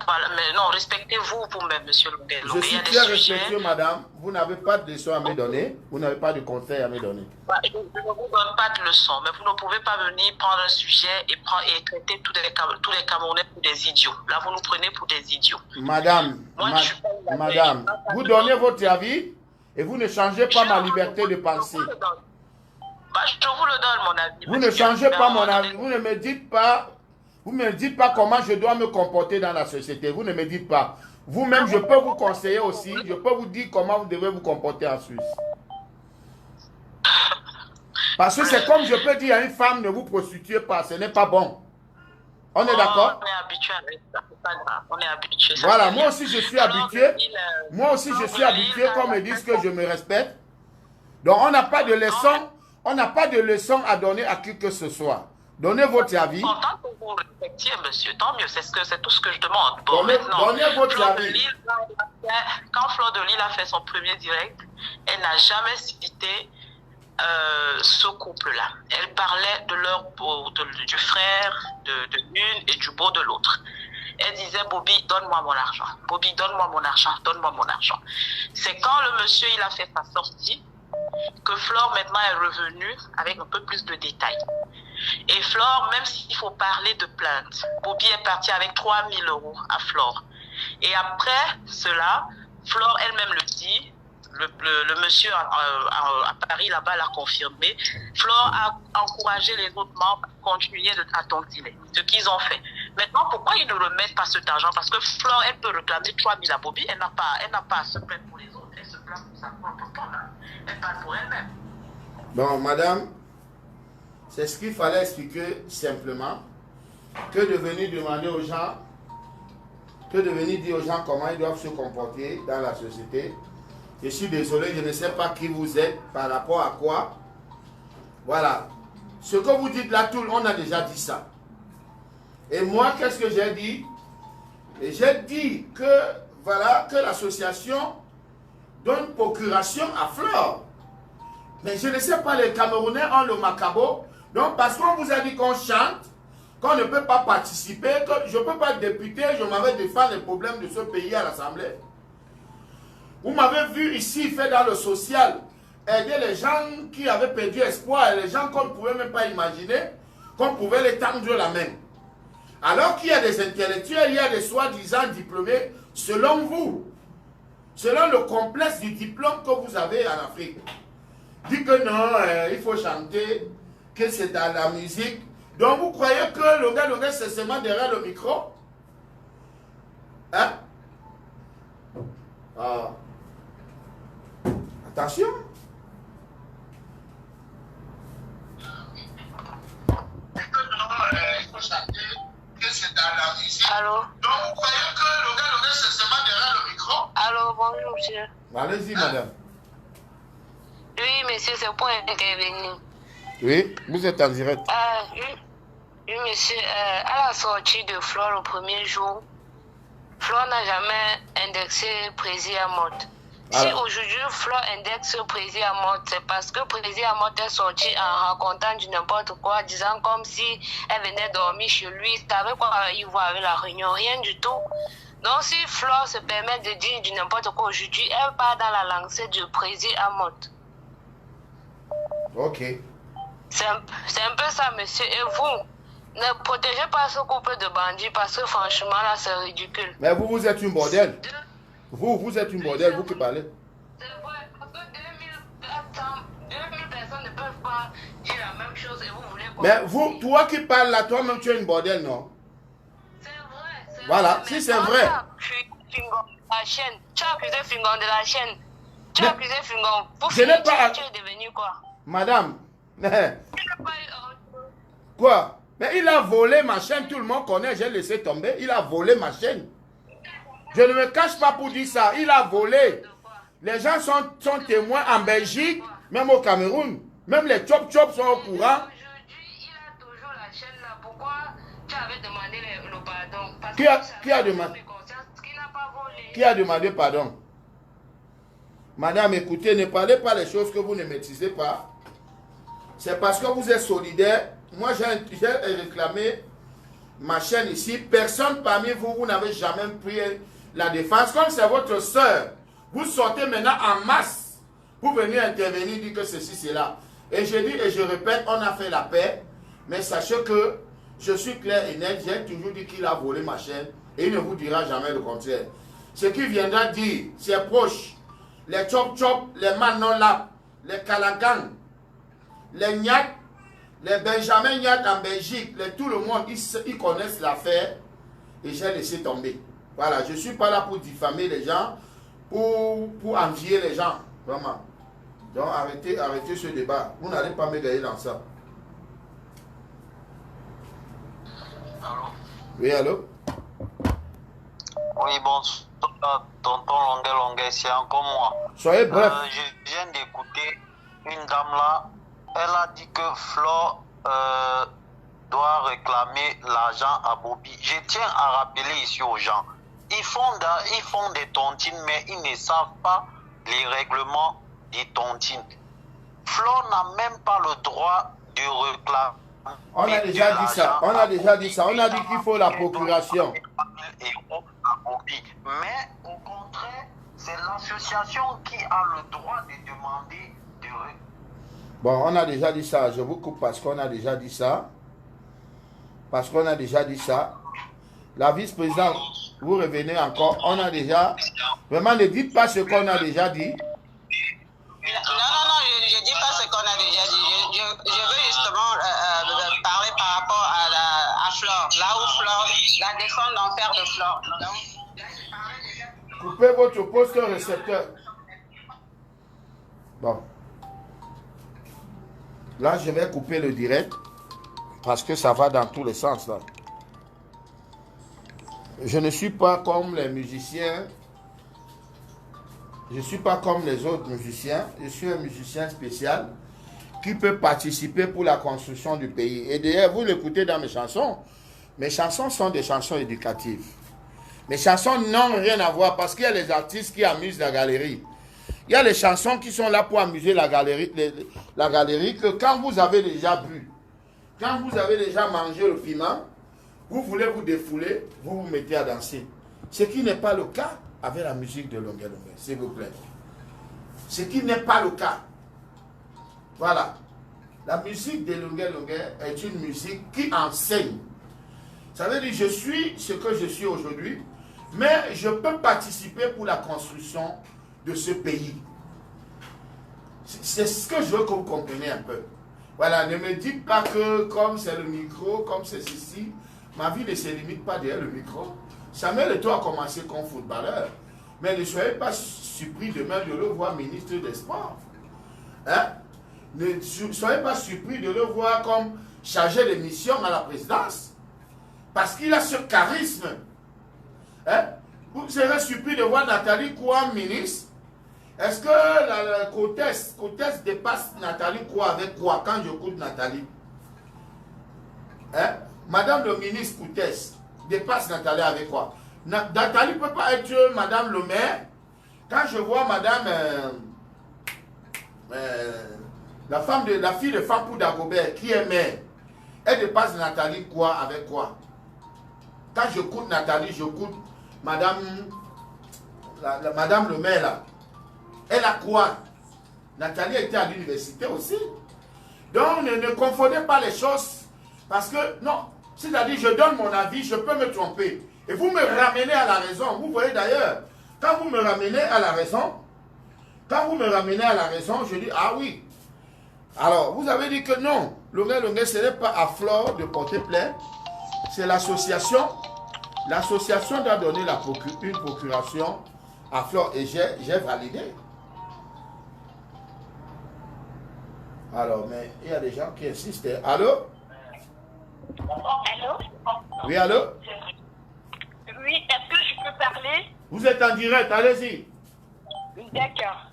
Speaker 8: Voilà, mais non, respectez-vous vous-même, monsieur Longuet.
Speaker 2: Je suis bien respectueux, madame. Vous n'avez pas de leçons à me donner. Vous n'avez pas de conseils à me donner.
Speaker 8: Je ne vous donne pas de leçons, mais vous ne pouvez pas venir prendre un sujet et traiter tous les Camerounais pour des idiots. Là, vous nous prenez pour des idiots.
Speaker 2: Madame, madame, vous donnez votre avis et vous ne changez pas ma liberté de penser.
Speaker 8: Je vous le donne, mon avis.
Speaker 2: Vous ne changez pas mon avis. Vous ne me dites pas... Vous ne me dites pas comment je dois me comporter dans la société. Vous ne me dites pas. Vous-même, je peux vous conseiller aussi. Je peux vous dire comment vous devez vous comporter en Suisse. Parce que c'est comme je peux dire à une femme, ne vous prostituez pas. Ce n'est pas bon. On est d'accord?
Speaker 8: On est habitué avec ça. C'est pas grave. On est habitué.
Speaker 2: Voilà, moi aussi je suis habitué. Moi aussi je suis habitué qu'on me dise que je me respecte. Donc on n'a pas de leçon. On n'a pas de leçon à donner à qui que ce soit. Donnez votre avis.
Speaker 8: Tant que vous respectiez, monsieur, tant mieux. C'est tout ce que je demande. Bon,
Speaker 2: donnez votre avis.
Speaker 8: Quand Flore de Lille a fait son premier direct, elle n'a jamais cité ce couple-là. Elle parlait de du frère de l'une et du beau de l'autre. Elle disait, Bobby, donne-moi mon argent. Bobby, donne-moi mon argent. Donne-moi mon argent. C'est quand le monsieur, il a fait sa sortie, que Flore maintenant est revenue avec un peu plus de détails. Et Flore, même s'il faut parler de plainte, Bobby est parti avec 3 000 € à Flore. Et après cela, Flore elle-même le dit, le monsieur à Paris là-bas l'a confirmé, Flore a encouragé les autres membres à continuer à tontiner, ce qu'ils ont fait. Maintenant, pourquoi ils ne remettent pas cet argent? Parce que Flore, elle peut réclamer 3 000 à Bobby, elle n'a pas à se plaindre pour les autres, elle se plaint pour sa propre là. Elle parle pour elle-même.
Speaker 2: Bon, madame, c'est ce qu'il fallait expliquer simplement, que de venir demander aux gens, que de venir dire aux gens comment ils doivent se comporter dans la société. Je suis désolé, je ne sais pas qui vous êtes, par rapport à quoi. Voilà. Ce que vous dites là, tout, on a déjà dit ça. Et moi, qu'est-ce que j'ai dit? Et j'ai dit que, voilà, que l'association donne procuration à Flore. Mais je ne sais pas, les Camerounais ont le macabo. Donc, parce qu'on vous a dit qu'on chante, qu'on ne peut pas participer, que je ne peux pas être député, je m'avais défendre les problèmes de ce pays à l'Assemblée. Vous m'avez vu ici faire dans le social, aider les gens qui avaient perdu espoir, les gens qu'on ne pouvait même pas imaginer, qu'on pouvait les tendre la main. Alors qu'il y a des intellectuels, il y a des soi-disant diplômés, selon vous, selon le complexe du diplôme que vous avez en Afrique. Dit que non, il faut chanter, que c'est dans la musique. Donc vous croyez que le gars c'est seulement derrière le micro? Hein? Ah. Attention.
Speaker 1: Allô?
Speaker 2: Donc vous croyez que le gars c'est seulement derrière le micro?
Speaker 1: Allô, bonjour monsieur.
Speaker 2: Allez-y madame.
Speaker 1: Oui monsieur, c'est pour intervenir.
Speaker 2: Oui, vous êtes en direct.
Speaker 1: Oui monsieur, à la sortie de Flore le premier jour, Flore n'a jamais indexé Prési Amot. Si aujourd'hui Flore indexe Prési Amot, c'est parce que Prési Amot est sorti en racontant du n'importe quoi, disant comme si elle venait dormir chez lui, savait quoi il voit avec la réunion, rien du tout. Donc si Flore se permet de dire du n'importe quoi aujourd'hui, elle part dans la lancée du Prési Amot.
Speaker 2: Ok.
Speaker 1: C'est un peu ça, monsieur. Et vous, ne protégez pas ce couple de bandits parce que franchement, là, c'est ridicule.
Speaker 2: Mais vous êtes une bordel. Vous êtes une bordel, vous qui parlez.
Speaker 1: C'est vrai, parce que 2000 personnes ne peuvent pas dire la même chose et vous voulez...
Speaker 2: Mais vous, toi qui parles là, toi-même, tu es une bordel, non?
Speaker 1: C'est vrai.
Speaker 2: Voilà,
Speaker 1: vrai,
Speaker 2: si c'est vrai.
Speaker 1: La chaîne. Tu as accusé Fingon de la chaîne. Tu as accusé Fingon. Pour
Speaker 2: je n'ai pas...
Speaker 1: Tu es devenu quoi?
Speaker 2: Madame, quoi? Mais il a volé ma chaîne, tout le monde connaît, j'ai laissé tomber. Il a volé ma chaîne. Je ne me cache pas pour dire ça. Il a volé. Les gens sont témoins en Belgique, même au Cameroun. Même les chop-chop sont au courant.
Speaker 1: Aujourd'hui, il a toujours la chaîne là. Pourquoi tu avais demandé le pardon? Parce
Speaker 2: Qui a demandé? Qui a demandé pardon? Madame, écoutez, ne parlez pas les choses que vous ne maîtrisez pas. C'est parce que vous êtes solidaire. Moi, j'ai réclamé ma chaîne ici. Personne parmi vous, vous n'avez jamais pris la défense. Comme c'est votre soeur, vous sortez maintenant en masse pour venir intervenir, dire que ceci, c'est là. Et je dis et je répète, on a fait la paix. Mais sachez que je suis clair et net. J'ai toujours dit qu'il a volé ma chaîne. Et il ne vous dira jamais le contraire. Ce qu'il viendra dire, ses proches, les chop-chop, les manolap, les Calagan, les Nyat, les Benjamin Nyat en Belgique, tout le monde, ils connaissent l'affaire et j'ai laissé tomber. Voilà, je ne suis pas là pour diffamer les gens, pour envier les gens, vraiment. Donc arrêtez ce débat. Vous n'allez pas me gagner dans ça.
Speaker 3: Allô?
Speaker 2: Oui, allô?
Speaker 3: Oui, bonsoir, tonton Longuet, c'est encore moi.
Speaker 2: Soyez bref.
Speaker 3: Je viens d'écouter une dame là. Elle a dit que Flore doit réclamer l'argent à Bobby. Je tiens à rappeler ici aux gens. Ils font des tontines, mais ils ne savent pas les règlements des tontines. Flore n'a même pas le droit de réclamer.
Speaker 2: On a déjà dit ça. On a déjà dit ça. On a dit qu'il faut la procuration.
Speaker 3: Mais au contraire, c'est l'association qui a le droit de demander de...
Speaker 2: Bon, on a déjà dit ça. Je vous coupe parce qu'on a déjà dit ça. Parce qu'on a déjà dit ça. La vice-présidente, vous revenez encore. On a déjà... Vraiment, ne dites pas ce qu'on a déjà dit.
Speaker 7: Non, je ne dis pas ce qu'on a déjà dit. Je veux justement parler par rapport à Flore. Là où Flore, la descente d'enfer de Flore.
Speaker 2: Coupez votre poste récepteur. Bon. Là, je vais couper le direct. Parce que ça va dans tous les sens, là. Je ne suis pas comme les musiciens. Je ne suis pas comme les autres musiciens. Je suis un musicien spécial qui peut participer pour la construction du pays. Et d'ailleurs, vous l'écoutez dans mes chansons. Mes chansons sont des chansons éducatives. Mes chansons n'ont rien à voir parce qu'il y a les artistes qui amusent la galerie. Il y a les chansons qui sont là pour amuser la galerie que quand vous avez déjà bu, quand vous avez déjà mangé le piment, vous voulez vous défouler, vous vous mettez à danser. Ce qui n'est pas le cas. avec la musique de Longuet Longuet, s'il vous plaît. Ce qui n'est pas le cas. Voilà. La musique de Longuet Longuet est une musique qui enseigne. Ça veut dire, je suis ce que je suis aujourd'hui, mais je peux participer pour la construction de ce pays. C'est ce que je veux que vous compreniez un peu. Voilà, ne me dites pas que comme c'est le micro, comme c'est ceci, ma vie ne se limite pas derrière le micro. Samuel Eto'o a commencé comme footballeur, mais ne soyez pas surpris demain de le voir ministre des Sports. Hein? Ne soyez pas surpris de le voir comme chargé de mission à la présidence, parce qu'il a ce charisme. Hein? Vous serez surpris de voir Nathalie Koua ministre. Est-ce que la Côtesse dépasse Nathalie Koua avec quoi quand j'écoute Nathalie? Hein? Madame le ministre Côtesse dépasse Nathalie avec quoi? Nathalie ne peut pas être Madame le maire. Quand je vois Madame la fille de Fampou Dagobert qui est maire, elle dépasse Nathalie Koua avec quoi? Quand j'écoute Nathalie, j'écoute Madame le maire là. Elle a quoi? Nathalie était à l'université aussi. Donc ne confondez pas les choses. Parce que, non, c'est-à-dire je donne mon avis, je peux me tromper. Et vous me ramenez à la raison. Vous voyez d'ailleurs, quand vous me ramenez à la raison, je dis, ah oui. Alors, vous avez dit que non, Longuet Longuet, ce n'est pas à Flore de porter plainte. C'est l'association. L'association doit donner une procuration à Flore et j'ai validé. Alors, mais il y a des gens qui insistent. Allô?
Speaker 1: Allô?
Speaker 2: Oui, allô?
Speaker 1: Oui, est-ce que je peux parler?
Speaker 2: Vous êtes en direct, allez-y.
Speaker 1: D'accord.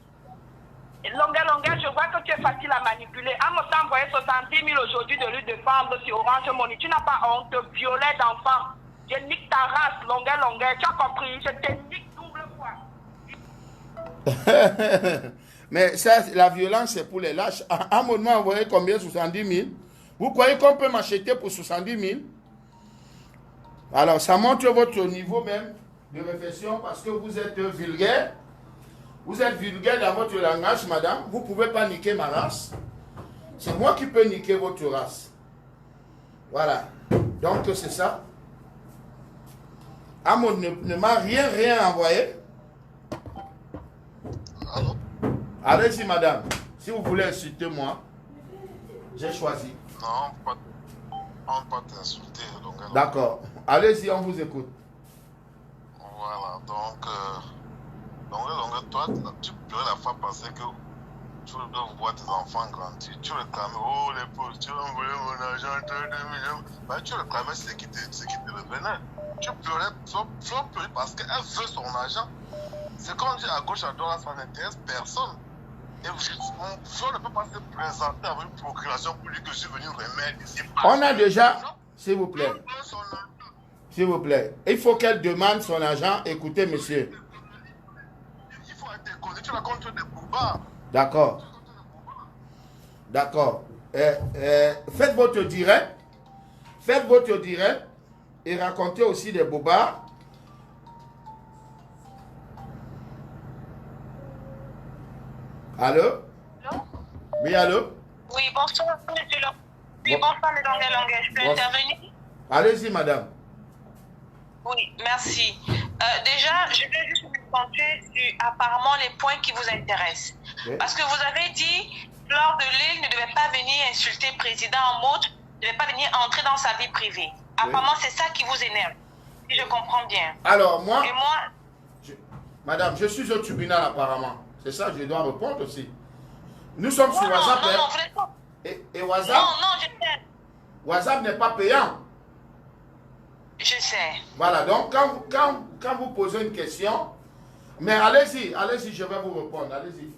Speaker 1: Longuet, je vois que tu es facile à manipuler. En me temps envoyé 70 000 aujourd'hui de lui défendre sur Orange Money. Tu n'as pas honte de violer d'enfants. Je nique ta race, Longuet. Tu as compris? Je te nique double fois.
Speaker 2: Mais ça, la violence, c'est pour les lâches. Un moment, vous voyez combien? 70 000. Vous croyez qu'on peut m'acheter pour 70 000? Alors, ça montre votre niveau même de réflexion parce que vous êtes vulgaire. Vous êtes vulgaire dans votre langage, madame. Vous ne pouvez pas niquer ma race. C'est moi qui peux niquer votre race. Voilà. Donc, c'est ça. Amon ne m'a rien envoyé.
Speaker 4: Allô?
Speaker 2: Allez-y, madame. Si vous voulez insulter moi, j'ai choisi.
Speaker 4: Non, on ne peut pas t'insulter.
Speaker 2: D'accord. Allez-y, on vous écoute.
Speaker 4: Voilà, donc, toi, tu peux la fois passer que tu dois voir tes enfants grandir. Tu réclames, oh les pauvres, tu as envoyé mon argent, 32 millions. Ben, tu réclamais ce qui te revenait. Tu pleurais, parce qu'elle veut son argent. C'est comme on dit à gauche, à droite, ça n'intéresse personne. Et on ne peut pas se présenter avec une procuration pour lui que je suis venu remettre ici.
Speaker 2: On a déjà, s'il vous plaît. S'il vous plaît. Il faut qu'elle demande son argent. Écoutez, monsieur.
Speaker 4: Il faut être déconné. Tu racontes des boubas.
Speaker 2: D'accord. D'accord. Faites votre direct. Faites votre direct. Et racontez aussi des bobards. Allô?
Speaker 1: Allô?
Speaker 2: Oui, allô?
Speaker 1: Oui, bonsoir, monsieur Longuet. Oui, bonsoir, le Longuet. Je peux intervenir?
Speaker 2: Allez-y, madame.
Speaker 7: Oui, merci. Déjà, je vais juste me concentrer sur apparemment les points qui vous intéressent.
Speaker 2: Oui.
Speaker 7: Parce que vous avez dit, Flore de Lille ne devait pas venir insulter le président en mode, ne devait pas venir entrer dans sa vie privée. Apparemment, c'est ça qui vous énerve, si je comprends bien.
Speaker 2: Alors, moi...
Speaker 7: Et moi...
Speaker 2: Madame, je suis au tribunal apparemment. C'est ça, je dois répondre aussi. Nous sommes sur
Speaker 7: non,
Speaker 2: WhatsApp.
Speaker 7: non,
Speaker 2: hein?
Speaker 7: non, vous n'êtes pas...
Speaker 2: Et WhatsApp?
Speaker 7: Non, je sais.
Speaker 2: WhatsApp n'est pas payant.
Speaker 7: Je sais.
Speaker 2: Voilà, donc quand vous posez une question, mais allez-y, je vais vous répondre, allez-y.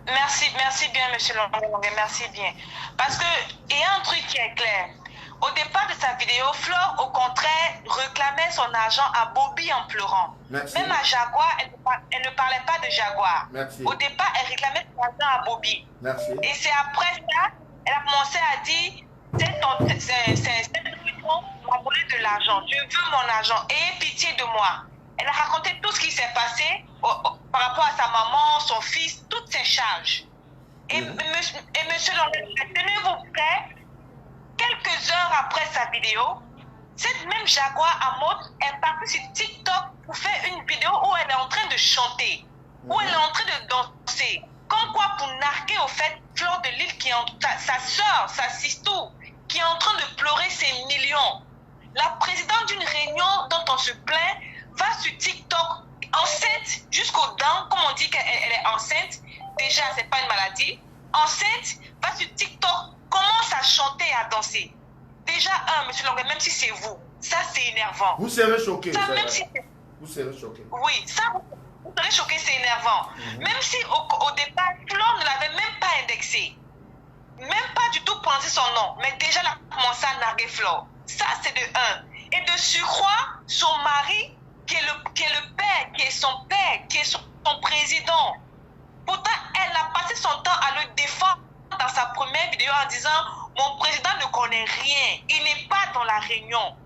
Speaker 7: Merci bien, monsieur Longuet, merci bien. Parce que, il y a un truc qui est clair. Au départ de sa vidéo, Flore, au contraire, réclamait son argent à Bobby en pleurant.
Speaker 2: Merci.
Speaker 7: Même à Jaguar, elle ne parlait pas de Jaguar.
Speaker 2: Merci.
Speaker 7: Au départ, elle réclamait son argent à Bobby.
Speaker 2: Merci.
Speaker 7: Et c'est après ça, elle a commencé à dire, c'est m'a volé de l'argent, je veux mon argent, ayez pitié de moi. Elle a raconté tout ce qui s'est passé par rapport à sa maman, son fils, toutes ses charges. Et monsieur Longuet, tenez-vous prêts, quelques heures après sa vidéo, cette même Jaguar Amot est partie sur TikTok pour faire une vidéo où elle est en train de chanter, où elle est en train de danser. Comme quoi, pour narguer au fait Fleur de Lys, qui est sa soeur, sa sister, qui est en train de pleurer ses millions. La présidente d'une réunion dont on se plaint va sur TikTok, enceinte jusqu'aux dents, comme on dit qu'elle est enceinte. Déjà, c'est pas une maladie. Enceinte, va sur TikTok, commence à chanter et à danser. Déjà, monsieur Longuet, même si c'est vous, ça c'est énervant.
Speaker 2: Vous serez choqué.
Speaker 7: Ça, même si
Speaker 2: vous serez choqué.
Speaker 7: Oui, ça, vous serez choqué, c'est énervant. Même si au départ, Flore ne l'avait même pas indexé. Même pas du tout prononcé son nom. Mais déjà, elle a commencé à narguer Flore. Ça, c'est de un. Et de surcroît, son mari, qui est le père, qui est son père, qui est son président. Pourtant, elle a passé son temps à le défendre dans sa première vidéo en disant « Mon président ne connaît rien, il n'est pas dans la réunion. »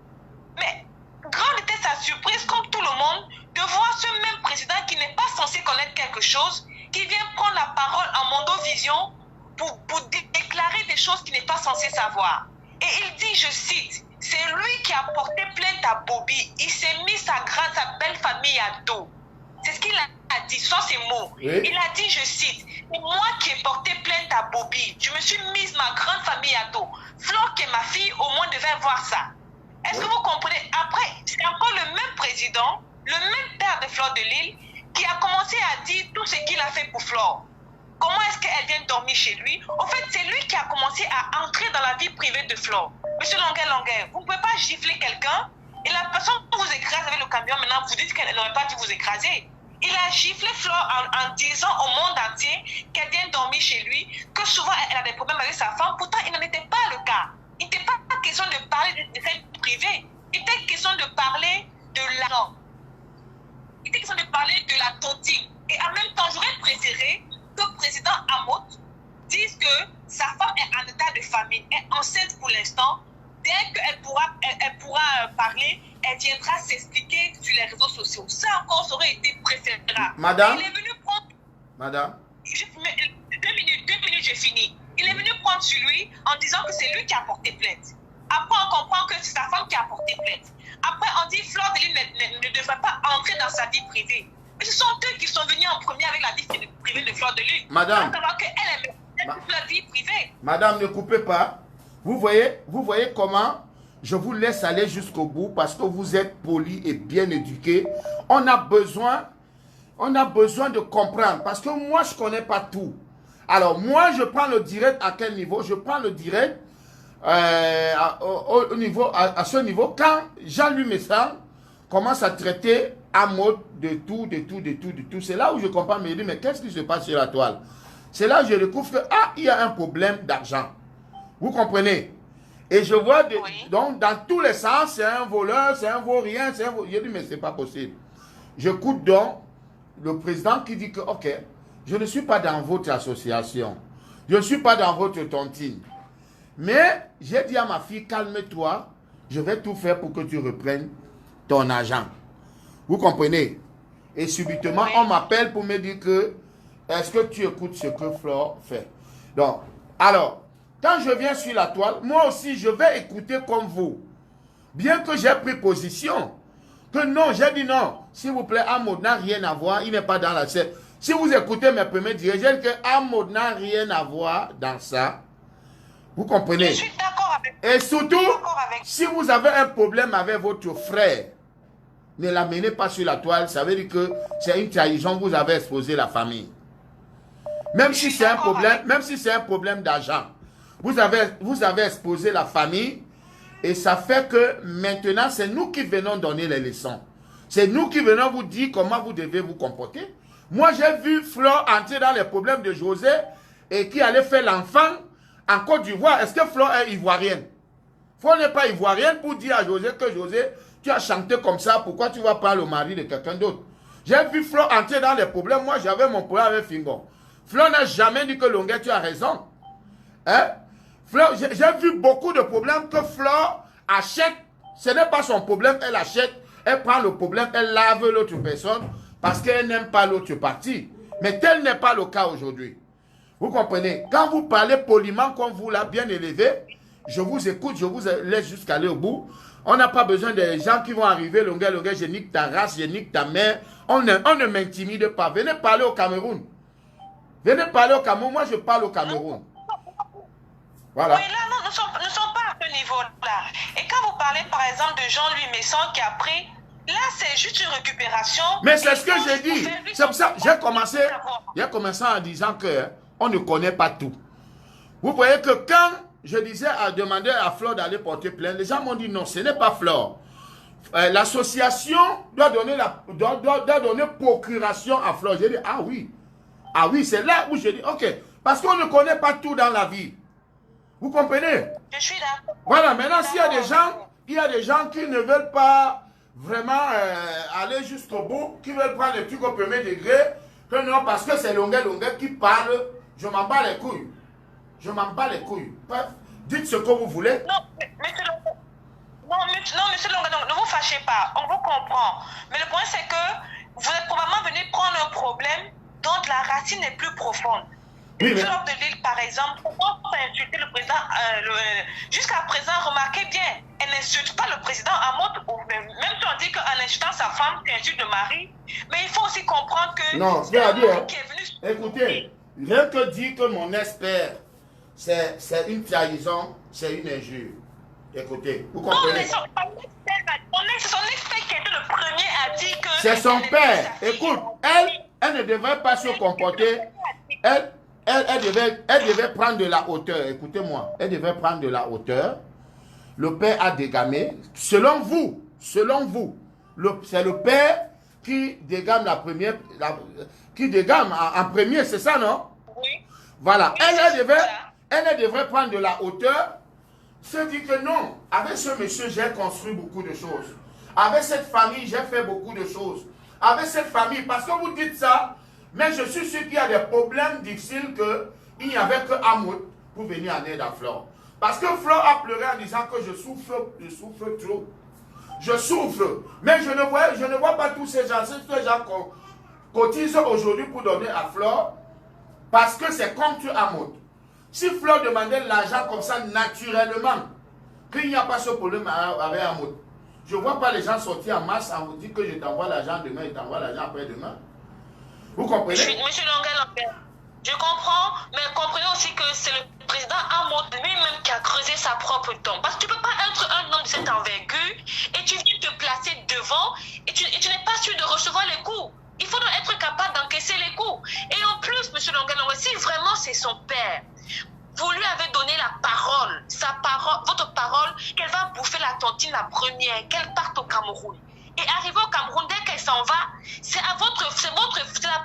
Speaker 7: Mais grande était sa surprise, comme tout le monde, de voir ce même président qui n'est pas censé connaître quelque chose, qui vient prendre la parole en Mondovision pour déclarer des choses qu'il n'est pas censé savoir. Et il dit, je cite, « C'est lui qui a porté plainte à Bobby. Il s'est mis sa belle famille à dos. » C'est ce qu'il a dit, sans ces mots. Oui. Il a dit, je cite, « C'est moi qui ai porté plainte à Bobby. Je me suis mise ma grande famille à dos. Flore, qui est ma fille, au moins devait voir ça. » Est-ce que vous comprenez? Après, c'est encore le même président, le même père de Fleur de Lys, qui a commencé à dire tout ce qu'il a fait pour Flore. Comment est-ce qu'elle vient dormir chez lui? En fait, c'est lui qui a commencé à entrer dans la vie privée de Flore. Monsieur Longuet, vous ne pouvez pas gifler quelqu'un et la personne qui vous écrase avec le camion, maintenant vous dites qu'elle n'aurait pas dû vous écraser. Il a giflé Flore en disant au monde entier qu'elle vient dormir chez lui, que souvent elle a des problèmes avec sa femme. Pourtant, il n'en était pas le cas. Il n'était pas question de parler de sa vie privée. Il était question de parler de l'argent. Il était question de parler de la tontine. Et en même temps, j'aurais préféré que le président Amot dise que sa femme est en état de famine, est enceinte pour l'instant. Dès qu'elle pourra parler, elle viendra s'expliquer sur les réseaux sociaux. Ça encore, ça aurait été préférable.
Speaker 2: Madame,
Speaker 7: il est venu prendre...
Speaker 2: Madame,
Speaker 7: 2 minutes, j'ai fini. Il est venu prendre sur lui en disant que c'est lui qui a porté plainte. Après, on comprend que c'est sa femme qui a porté plainte. Après, on dit que Fleur de Lys ne devrait pas entrer dans sa vie privée. Mais ce sont eux qui sont venus en premier avec la vie privée de Fleur de Lys.
Speaker 2: Madame,
Speaker 7: alors qu'elle est la vie privée.
Speaker 2: Madame, ne coupez pas. Vous voyez comment je vous laisse aller jusqu'au bout parce que vous êtes poli et bien éduqué. On a besoin de comprendre parce que moi, je ne connais pas tout. Alors, moi, je prends le direct à quel niveau? Je prends le direct à ce niveau. Quand Jean-Louis Messang commence à traiter Amot de tout. C'est là où je comprends, mais je dis, mais qu'est-ce qui se passe sur la toile? C'est là où je découvre que, il y a un problème d'argent. Vous comprenez? Et je vois, donc, dans tous les sens, c'est un voleur, c'est un vaurien, c'est un vaurien. Je dis, mais c'est pas possible. J'écoute donc le président qui dit que, ok, je ne suis pas dans votre association. Je ne suis pas dans votre tontine. Mais j'ai dit à ma fille, calme-toi, je vais tout faire pour que tu reprennes ton argent. Vous comprenez? Et subitement, on m'appelle pour me dire que, est-ce que tu écoutes ce que Flore fait? Donc, alors, quand je viens sur la toile, moi aussi, je vais écouter comme vous. Bien que j'ai pris position. Que non, j'ai dit non. S'il vous plaît, Amot n'a rien à voir. Il n'est pas dans la scène. Si vous écoutez mes premiers dirigeants, que Amot n'a rien à voir dans ça. Vous comprenez?
Speaker 7: Je suis d'accord avec vous.
Speaker 2: Et surtout, si vous avez un problème avec votre frère, ne l'amenez pas sur la toile. Ça veut dire que c'est une trahison. Vous avez exposé la famille. Même si c'est un problème d'argent. Vous avez exposé la famille et ça fait que maintenant, c'est nous qui venons donner les leçons. C'est nous qui venons vous dire comment vous devez vous comporter. Moi, j'ai vu Flore entrer dans les problèmes de José et qui allait faire l'enfant en Côte d'Ivoire. Est-ce que Flore est ivoirienne? Flore n'est pas ivoirienne pour dire à José que José, tu as chanté comme ça, pourquoi tu vas pas le mari de quelqu'un d'autre? J'ai vu Flore entrer dans les problèmes. Moi, j'avais mon problème avec Fingon. Flore n'a jamais dit que Longuet, tu as raison. Hein? J'ai vu beaucoup de problèmes que Flore achète. Ce n'est pas son problème, elle achète elle prend le problème, elle lave l'autre personne parce qu'elle n'aime pas l'autre partie. Mais tel n'est pas le cas aujourd'hui. Vous comprenez? Quand vous parlez poliment comme vous l'a bien élevé, je vous écoute, je vous laisse jusqu'à aller au bout. On n'a pas besoin des gens qui vont arriver, le gars, je nique ta race, je nique ta mère. On ne m'intimide pas. Venez parler au Cameroun. Venez parler au Cameroun. Moi, je parle au Cameroun. Voilà.
Speaker 8: Oui, là, non, nous ne sommes pas à ce niveau-là. Et quand vous parlez, par exemple, de Jean-Louis Messon qui a pris, là, c'est juste une récupération.
Speaker 2: Mais c'est ce que j'ai dit. C'est pour ça que j'ai commencé en disant que on ne connaît pas tout. Vous voyez que quand je disais à demander à Flore d'aller porter plainte, les gens m'ont dit non, ce n'est pas Flore. L'association doit donner procuration à Flore. J'ai dit ah oui. Ah oui, c'est là où j'ai dit ok. Parce qu'on ne connaît pas tout dans la vie. Vous comprenez?
Speaker 8: Je suis d'accord.
Speaker 2: Voilà, maintenant s'il y a des gens qui ne veulent pas vraiment aller jusqu'au bout, qui veulent prendre les trucs au premier degré, que non, parce que c'est Longuet qui parle, je m'en bats les couilles. Je m'en bats les couilles. Dites ce que vous voulez.
Speaker 8: Non, monsieur Longuet, ne vous fâchez pas, on vous comprend. Mais le point c'est que vous êtes probablement venu prendre un problème dont la racine est plus profonde.
Speaker 2: Oui,
Speaker 8: Flore de Lille, par exemple, pourquoi insulter le président jusqu'à présent, remarquez bien, elle n'insulte pas le président Amout, même si on dit qu'en insultant sa femme, tu insultes le mari, mais il faut aussi comprendre que
Speaker 2: non,
Speaker 8: c'est un mari qui est venu...
Speaker 2: Écoutez, rien que dire que mon ex-père, c'est une trahison, c'est une injure. Écoutez, vous comprenez?
Speaker 8: Non, mais son ex-père qui était le premier à dire que...
Speaker 2: C'est son père. Écoute, elle ne devrait pas se comporter... Elle devait prendre de la hauteur. Écoutez-moi, elle devait prendre de la hauteur. Le père a dégamé. Selon vous, c'est le père qui dégame la première, qui dégame en premier, c'est ça, non?
Speaker 8: Oui.
Speaker 2: Voilà.
Speaker 8: Oui,
Speaker 2: Elle devrait prendre de la hauteur. Se dit que non, avec ce monsieur, j'ai construit beaucoup de choses. Avec cette famille, j'ai fait beaucoup de choses. Avec cette famille, parce que vous dites ça, mais je suis sûr qu'il y a des problèmes difficiles qu'il n'y avait que Amout pour venir en aide à Flore. Parce que Flore a pleuré en disant que je souffre trop. Je souffre. Mais je ne vois pas tous ces gens. Ces gens cotisent aujourd'hui pour donner à Flore parce que c'est contre Amout. Si Flore demandait l'argent comme ça naturellement, qu'il n'y a pas ce problème avec Amout. Je ne vois pas les gens sortir en masse en vous disant que je t'envoie l'argent demain et t'envoie l'argent après-demain. Vous comprenez?
Speaker 8: Monsieur Longuet, je comprends, mais comprenez aussi que c'est le président Amout lui-même qui a creusé sa propre tombe. Parce que tu ne peux pas être un homme de cette envergure et tu viens te placer devant et tu n'es pas sûr de recevoir les coups. Il faut donc être capable d'encaisser les coups. Et en plus, monsieur Longuet, si vraiment c'est son père, vous lui avez donné la parole, votre parole, qu'elle va bouffer la tontine la première, qu'elle parte au Cameroun. Et arrivé au Cameroun, dès qu'elle s'en va, c'est la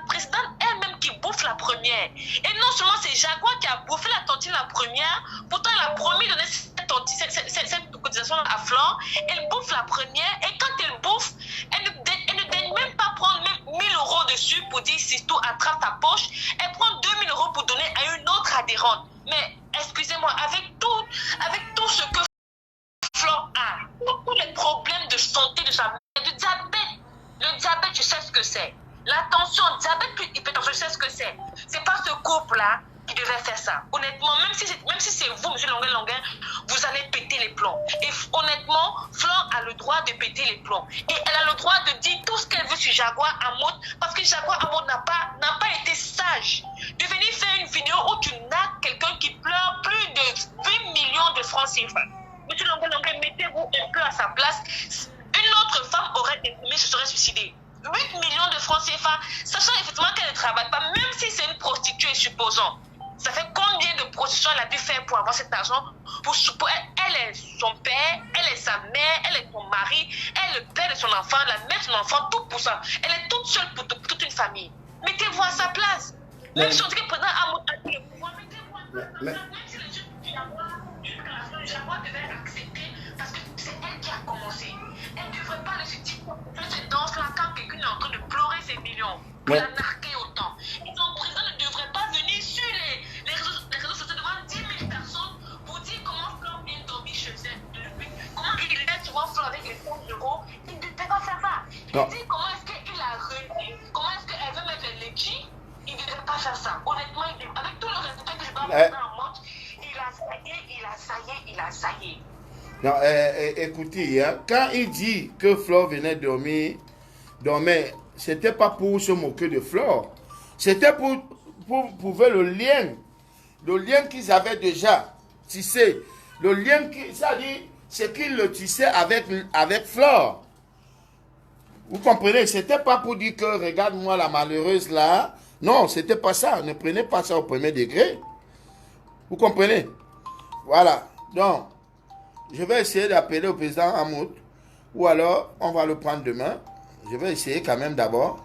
Speaker 8: présidente elle-même qui bouffe la première. Et non seulement c'est Jaguar qui a bouffé la tontine la première, pourtant elle a promis de donner cette cotisation à Flore, elle bouffe la première, et quand elle bouffe, elle ne daigne même pas prendre même 1000 € dessus pour dire si tout attrape ta poche, elle prend 2000 € pour donner à une autre adhérente. Mais excusez-moi, avec tout ce que Flore a, tous les problèmes de santé de sa mère, le diabète, tu sais ce que c'est. La tension, diabète plus hypertension, je sais ce que c'est. C'est pas ce couple-là qui devait faire ça. Honnêtement, même si c'est vous, monsieur Longuet, vous allez péter les plombs. Et honnêtement, Flore a le droit de péter les plombs. Et elle a le droit de dire tout ce qu'elle veut sur Jaguar Amout, parce que Jaguar Amout n'a pas été sage. De venir faire une vidéo où tu naques quelqu'un qui pleure plus de 8 millions de francs CFA. Monsieur Longuet, mettez-vous un peu à sa place. Une autre femme aurait aimé se serait suicidée. 8 millions de francs CFA, sachant effectivement qu'elle ne travaille pas, même si c'est une prostituée, supposons. Ça fait combien de prostitutions elle a dû faire pour avoir cet argent pour elle est son père, elle est sa mère, elle est son mari, elle est le père de son enfant, la mère de son enfant, tout pour ça. Elle est toute seule pour toute une famille. Mettez-vous à sa place. Même si on dit que le président Amout a dit le pouvoir, mettez-vous à sa place. Même si les gens du Jaguar devaient accepter parce que c'est elle qui a commencé. Elle ne devrait pas laisser cette danse-là quand quelqu'un est en train de pleurer ses millions pour la narquer autant. Et son président ne devrait pas venir sur les réseaux sociaux devant 10 000 personnes pour dire comment Flore vient dormir chez elle. Comment il laisse voir Flore avec les 100 €. Il ne devait pas faire
Speaker 1: Non. Il dit comment est-ce qu'il a renié, comment est-ce qu'elle veut mettre l'équipe. Il ne devait pas faire ça. Honnêtement, avec tout le respect que je dois mettre en mode, il a saillé.
Speaker 2: Non, écoutez, hein, quand il dit que Flore venait dormir, c'était pas pour se moquer de Flore. C'était pour prouver le lien qu'ils avaient déjà tissé. Le lien, c'est-à-dire, c'est qu'il le tissait avec Flore. Vous comprenez? C'était pas pour dire que, regarde-moi la malheureuse là. Non, c'était pas ça. Ne prenez pas ça au premier degré. Vous comprenez? Voilà. Donc, je vais essayer d'appeler le président Hamoud. Ou alors, on va le prendre demain. Je vais essayer quand même d'abord.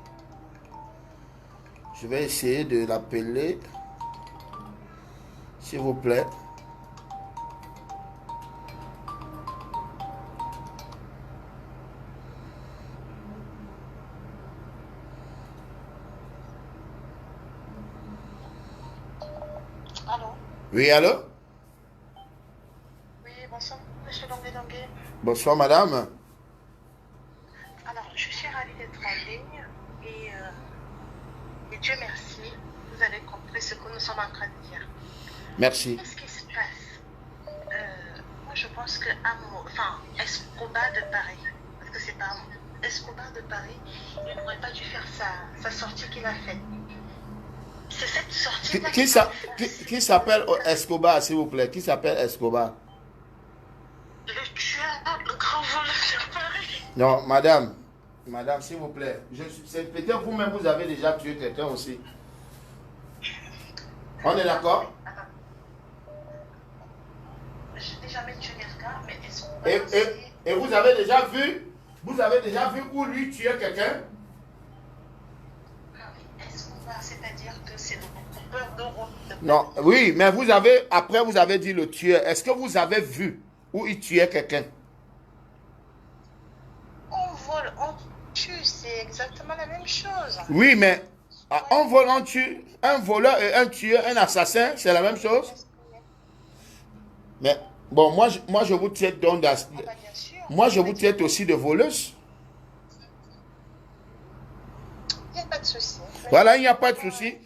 Speaker 2: Je vais essayer de l'appeler. S'il vous plaît.
Speaker 1: Allô?
Speaker 2: Oui, allô?
Speaker 1: Oui, bonsoir, monsieur Dongué.
Speaker 2: Bonsoir, madame.
Speaker 1: Alors, je suis ravie d'être en ligne et Dieu merci, vous avez compris ce que nous sommes en train de dire.
Speaker 2: Merci.
Speaker 1: Qu'est-ce qui se passe? Moi, je pense que Escobar de Paris, parce que c'est pas un mot, Escobar de Paris, il n'aurait pas dû faire sa sortie qu'il a faite. C'est cette sortie
Speaker 2: Qui s'appelle Escobar, s'il vous plaît? Qui s'appelle Escobar?
Speaker 1: Le tueur, le grand voleur sur Paris.
Speaker 2: Non, madame, s'il vous plaît. C'est peut-être vous-même, vous avez déjà tué quelqu'un aussi. On est d'accord?
Speaker 1: Je n'ai jamais tué quelqu'un, mais Escobar.
Speaker 2: Et vous avez déjà vu où lui tuer quelqu'un?
Speaker 1: Escobar, c'est-à-dire que c'est le coupeur de route.
Speaker 2: Non, oui, mais vous avez dit le tueur. Est-ce que vous avez vu où il tuait quelqu'un?
Speaker 1: On vole, on tue, c'est exactement la même chose.
Speaker 2: Oui, mais on vole, on tue. Un voleur et un tueur, un assassin, c'est la même chose? Mais bon, moi je vous traite donc moi je vous traite aussi de voleuse.
Speaker 1: Il n'y a pas de souci.
Speaker 2: Voilà, il n'y a pas de souci.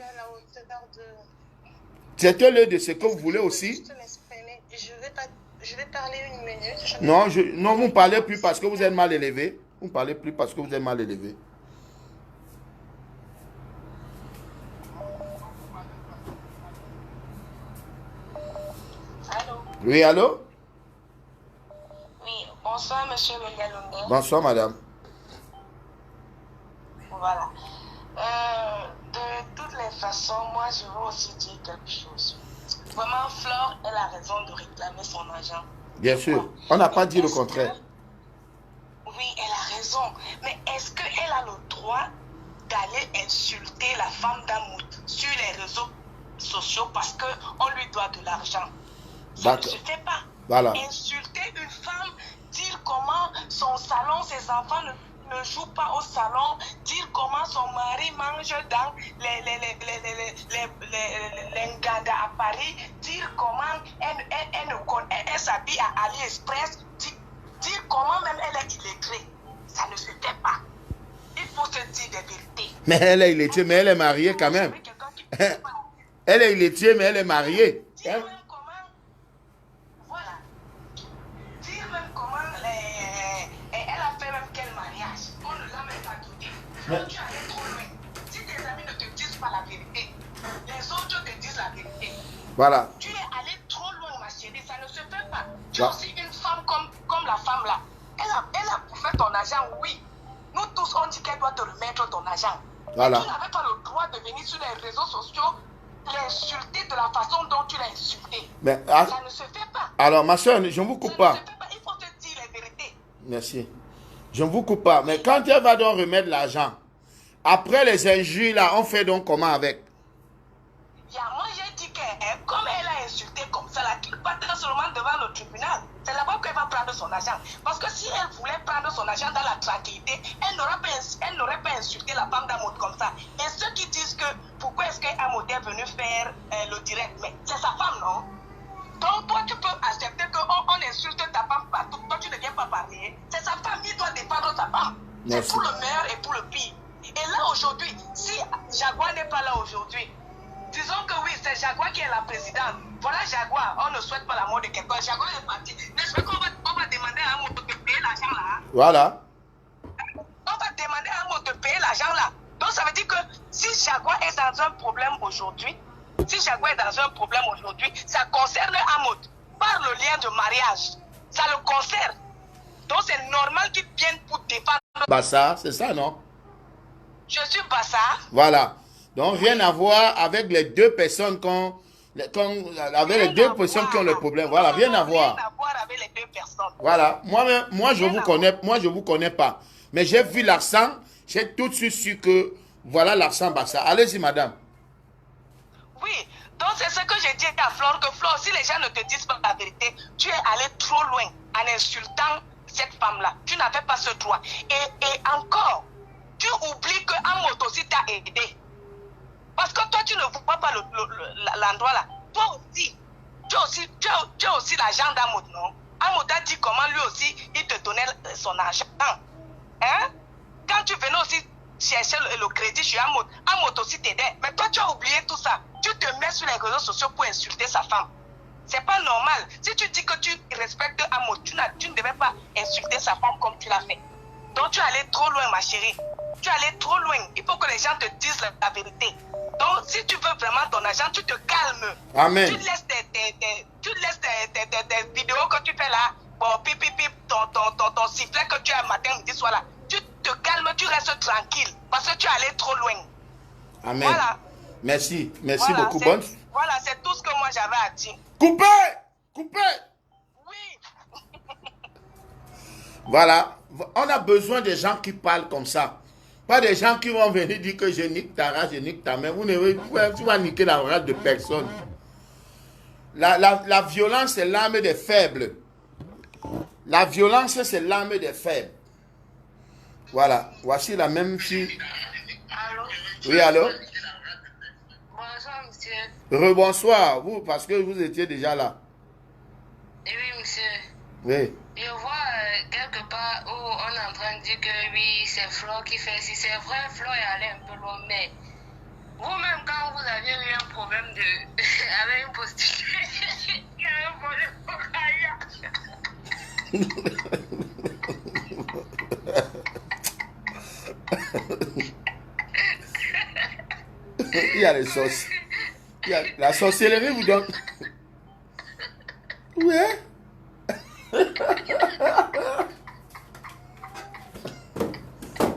Speaker 2: Traitez-le de ce que vous voulez aussi.
Speaker 1: Je vais parler une minute.
Speaker 2: Non, vous ne parlez plus parce que vous êtes mal élevé. Vous ne parlez plus parce que vous êtes mal élevé.
Speaker 1: Allô?
Speaker 2: Oui, allô?
Speaker 1: Oui, bonsoir, monsieur Longalonga.
Speaker 2: Bonsoir, madame.
Speaker 1: Voilà. De toutes les façons, moi, je veux aussi dire quelque chose. Vraiment, Flore, elle a raison de réclamer son argent.
Speaker 2: Bien sûr. On n'a pas dit le contraire.
Speaker 1: Oui, elle a raison. Mais est-ce qu'elle a le droit d'aller insulter la femme d'Hamoud sur les réseaux sociaux parce qu'on lui doit de l'argent? Ça ne se fait pas.
Speaker 2: Voilà.
Speaker 1: Insulter une femme, dire comment son salon, ses enfants ne jouent pas au salon, dire comment son mari mange dans les Nganda à Paris, dire comment elle s'habille à AliExpress, dire comment même elle est illettrée. Ça ne se fait pas. Il faut se dire des vérités.
Speaker 2: Mais elle est illettrée, mais elle est mariée quand même. Elle est illettrée, mais elle est mariée.
Speaker 1: Dire même comment, voilà. Dire même comment elle a fait même quel mariage. On ne l'a même pas quitté. Donc tu allais trop loin. Si tes amis ne te disent pas la vérité, les autres te disent la vérité.
Speaker 2: Voilà.
Speaker 1: Tu es allé trop loin, ma chérie, ça ne se fait pas. Tu es aussi une femme comme la femme là. Elle a bouffé ton argent, oui. Nous tous, on dit qu'elle doit te remettre ton argent.
Speaker 2: Voilà.
Speaker 1: Mais tu n'avais pas le droit de venir sur les réseaux sociaux, l'insulter de la façon dont tu l'as insulté.
Speaker 2: Mais,
Speaker 1: ça ne se fait pas.
Speaker 2: Alors, ma soeur, je ne vous coupe pas.
Speaker 1: Ça ne se fait pas. Il faut te dire les vérités.
Speaker 2: Merci. Je ne vous coupe pas. Mais quand elle va donc remettre l'argent, après les injures là, on fait donc comment avec?
Speaker 1: Moi, j'ai dit que comme elle a insulté comme ça, qu'il parte seulement devant le tribunal. C'est là-bas qu'elle va prendre son argent. Parce que si elle voulait prendre son argent dans la tranquillité, elle n'aurait pas insulté la femme d'Hamoud comme ça. Et ceux qui disent que pourquoi est-ce qu'Hamoud est venu faire le direct, mais c'est sa femme, non? Donc toi, tu peux accepter qu'on insulte ta femme partout. Toi, tu ne viens pas parler. C'est sa femme, il doit défendre sa femme.
Speaker 7: C'est pour le meilleur et pour le pire. Et là, aujourd'hui, si Jaguar n'est pas là aujourd'hui, disons que oui, c'est Jaguar qui est la présidente. Voilà Jaguar, on ne souhaite pas la mort de quelqu'un. Jaguar est parti. N'est-ce pas qu'on va demander à un mot de payer l'argent là?
Speaker 2: Voilà.
Speaker 7: On va demander à un mot de payer l'argent là. Donc ça veut dire que si Jaguar est dans un problème aujourd'hui, ça concerne Amod par le lien de mariage. Ça le concerne. Donc c'est normal qu'il vienne pour défendre.
Speaker 2: Bassa, c'est ça, non?
Speaker 7: Je suis Bassa.
Speaker 2: Voilà. Donc rien à voir avec les deux personnes avec les deux personnes qui ont le problème. Voilà, rien à voir.
Speaker 7: Rien à voir avec les deux personnes.
Speaker 2: Voilà. Moi je vous connais pas. Mais j'ai vu l'accent, j'ai tout de suite su que voilà l'accent Bassa. Allez-y, madame.
Speaker 7: Oui, donc c'est ce que j'ai dit à Flore, que Flore, si les gens ne te disent pas la vérité, tu es allé trop loin en insultant cette femme-là. Tu n'avais pas ce droit. Et encore, tu oublies que Amod aussi t'a aidé. Parce que toi, tu ne vois pas l'endroit là. Toi aussi, tu as aussi l'argent d'Amod, non? Amod a dit comment lui aussi, il te donnait son argent. Hein? Quand tu venais aussi chercher le crédit chez Amod, Amod aussi t'aidait. Mais toi, tu as oublié tout ça. Tu te mets sur les réseaux sociaux pour insulter sa femme. C'est pas normal. Si tu dis que tu respectes Amod, tu ne devais pas insulter sa femme comme tu l'as fait. Donc tu es allé trop loin, ma chérie. Tu es allé trop loin. Il faut que les gens te disent la vérité. Donc si tu veux vraiment ton argent, tu te calmes.
Speaker 2: Amen.
Speaker 7: Tu laisses tes vidéos que tu fais là. Bon, ton sifflet que tu as matin, midi, soir là. Tu te calmes, tu restes tranquille. Parce que tu es allé trop loin.
Speaker 2: Amen.
Speaker 7: Voilà.
Speaker 2: Merci
Speaker 7: Voilà,
Speaker 2: beaucoup. Bonne.
Speaker 7: Voilà, c'est tout ce que moi j'avais à dire.
Speaker 2: Coupez!
Speaker 7: Oui.
Speaker 2: Voilà. On a besoin des gens qui parlent comme ça. Pas des gens qui vont venir dire que je nique ta race, je nique ta mère. Tu vas niquer la race de personne. La violence, c'est l'arme des faibles. La violence, c'est l'arme des faibles. Voilà. Voici la même fille.
Speaker 9: Allô?
Speaker 2: Oui, allô?
Speaker 9: Bonsoir, monsieur.
Speaker 2: Rebonsoir, vous, parce que vous étiez déjà là.
Speaker 9: Oui, monsieur.
Speaker 2: Oui.
Speaker 9: Je vois quelque part où on est en train de dire que oui, c'est Flo qui fait. Si c'est vrai, Flo est allé un peu loin, mais vous-même, quand vous avez eu un problème avec une prostituée, il y a un problème
Speaker 2: Il y a les sauces. Il y a la sorcellerie vous donne. Ouais.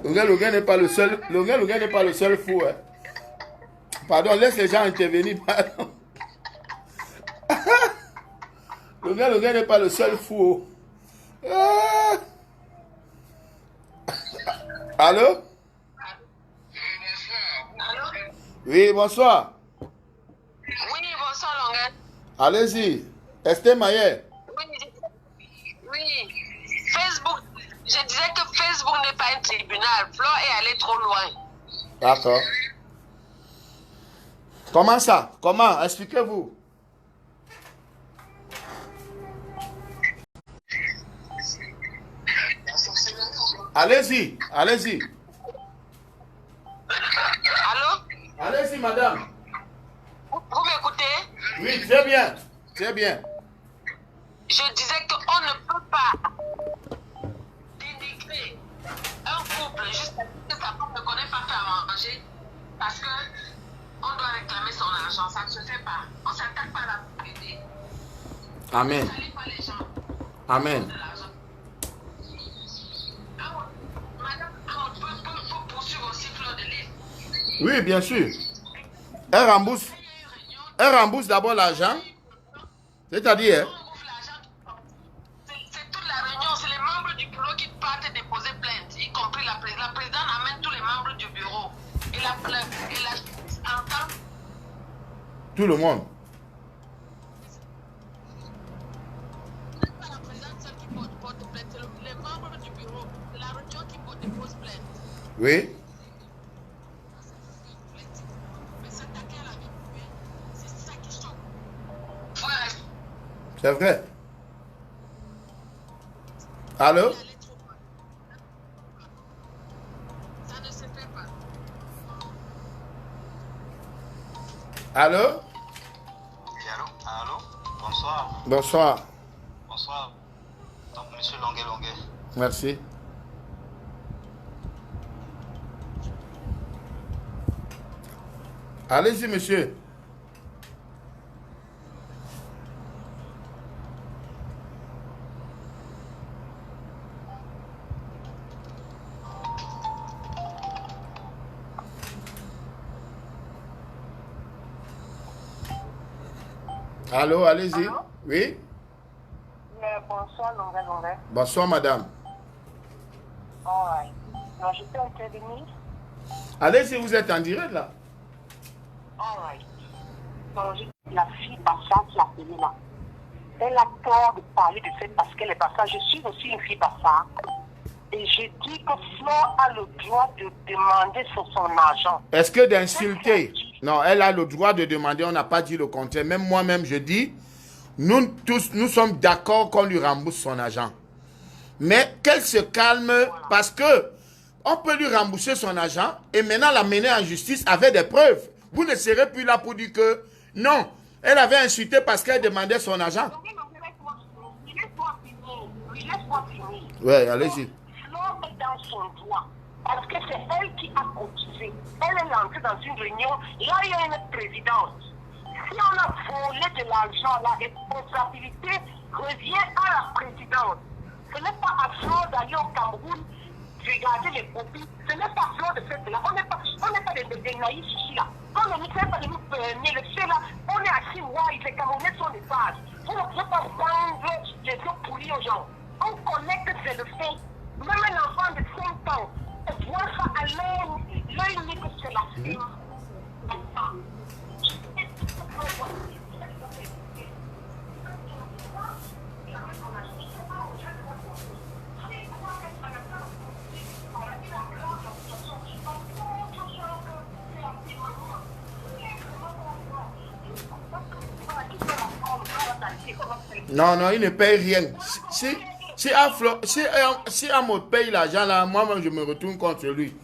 Speaker 2: Logan n'est pas le seul. Logan n'est pas le seul fou. Hein. Pardon, laisse les gens intervenir. Pardon. Logan n'est pas le seul fou. Ah. Allô?
Speaker 9: Allô?
Speaker 2: Oui, bonsoir.
Speaker 9: Oui, bonsoir, Logan.
Speaker 2: Allez-y. Esther Maillet.
Speaker 9: Oui. Facebook, je disais que Facebook n'est pas un tribunal. Flo est allé trop loin.
Speaker 2: D'accord. Comment ça? Comment? Expliquez-vous. Allez-y, allez-y.
Speaker 9: Allô?
Speaker 2: Allez-y, madame.
Speaker 9: Vous m'écoutez?
Speaker 2: Oui, très bien. Très bien.
Speaker 9: Je disais qu'on ne peut pas dénigrer un couple juste parce que sa femme ne connaît pas faire à manger parce qu'on doit réclamer son argent. Ça ne se fait pas. On ne s'attaque pas à la propriété.
Speaker 2: Amen.
Speaker 9: Ne salez pas les gens.
Speaker 2: Amen.
Speaker 9: De l'argent. Madame, on peut poursuivre aussi Fleur de Lys.
Speaker 2: Oui, bien sûr. Elle rembourse d'abord l'argent. C'est-à-dire...
Speaker 9: C'est toute la réunion, c'est les membres du bureau qui partent déposer plainte, y compris la présidente. La présidente amène tous les membres du bureau. Et la justice entend
Speaker 2: Tout le monde.
Speaker 9: c'est pas la présidente seule qui porte plainte, c'est les membres du bureau, c'est la réunion qui dépose plainte.
Speaker 2: Oui.
Speaker 9: Mais s'attaquer à la vie privée, c'est ça qui choque.
Speaker 2: C'est vrai. Allô? Allô?
Speaker 3: Oui, allô? Allô? Bonsoir.
Speaker 2: Bonsoir.
Speaker 3: Bonsoir. Donc, monsieur Longuet.
Speaker 2: Merci. Allez-y, monsieur. Allô, allez-y.
Speaker 1: Allô?
Speaker 2: Oui?
Speaker 1: Bonsoir, Longuet.
Speaker 2: Bonsoir, madame.
Speaker 1: Alright. Non, je peux intervenir?
Speaker 2: Allez-y, vous êtes en direct là.
Speaker 1: Alright. Donc, la fille Bassa qui a appelé là, elle a peur de parler de fait parce qu'elle est Bassa. Je suis aussi une fille Bassa. Et je dis que Flo a le droit de demander sur son argent.
Speaker 2: Est-ce que d'insulter? Non, elle a le droit de demander, on n'a pas dit le contraire. Même moi-même, je dis, nous tous, nous sommes d'accord qu'on lui rembourse son argent. Mais qu'elle se calme parce que on peut lui rembourser son argent et maintenant la mener en justice avec des preuves. Vous ne serez plus là pour dire que non, elle avait insulté parce qu'elle demandait son argent.
Speaker 1: Laisse-moi finir.
Speaker 2: Oui, allez-y.
Speaker 1: Flo est dans son droit. Parce que c'est elle qui a cotisé. Elle est entrée dans une réunion. Là, il y a une présidente. Si on a volé de l'argent, la responsabilité revient à la présidente. Ce n'est pas à Flo d'aller au Cameroun, regarder les copies. Ce n'est pas à Flo de faire cela. On n'est pas des naïfs ici là. Quand on ne fait pas de nous permettre le fait là, on est assis, ouais, les Camerounais sont des bases. Vous ne pouvez pas vendre les œufs pourris aux gens. On connaît que c'est le fait. Même un enfant de 5 ans, on voit ça à l'œil nu que c'est la fille.
Speaker 2: Non, non, il ne paye rien. Si Amos paye l'argent là, moi-même je me retourne contre lui.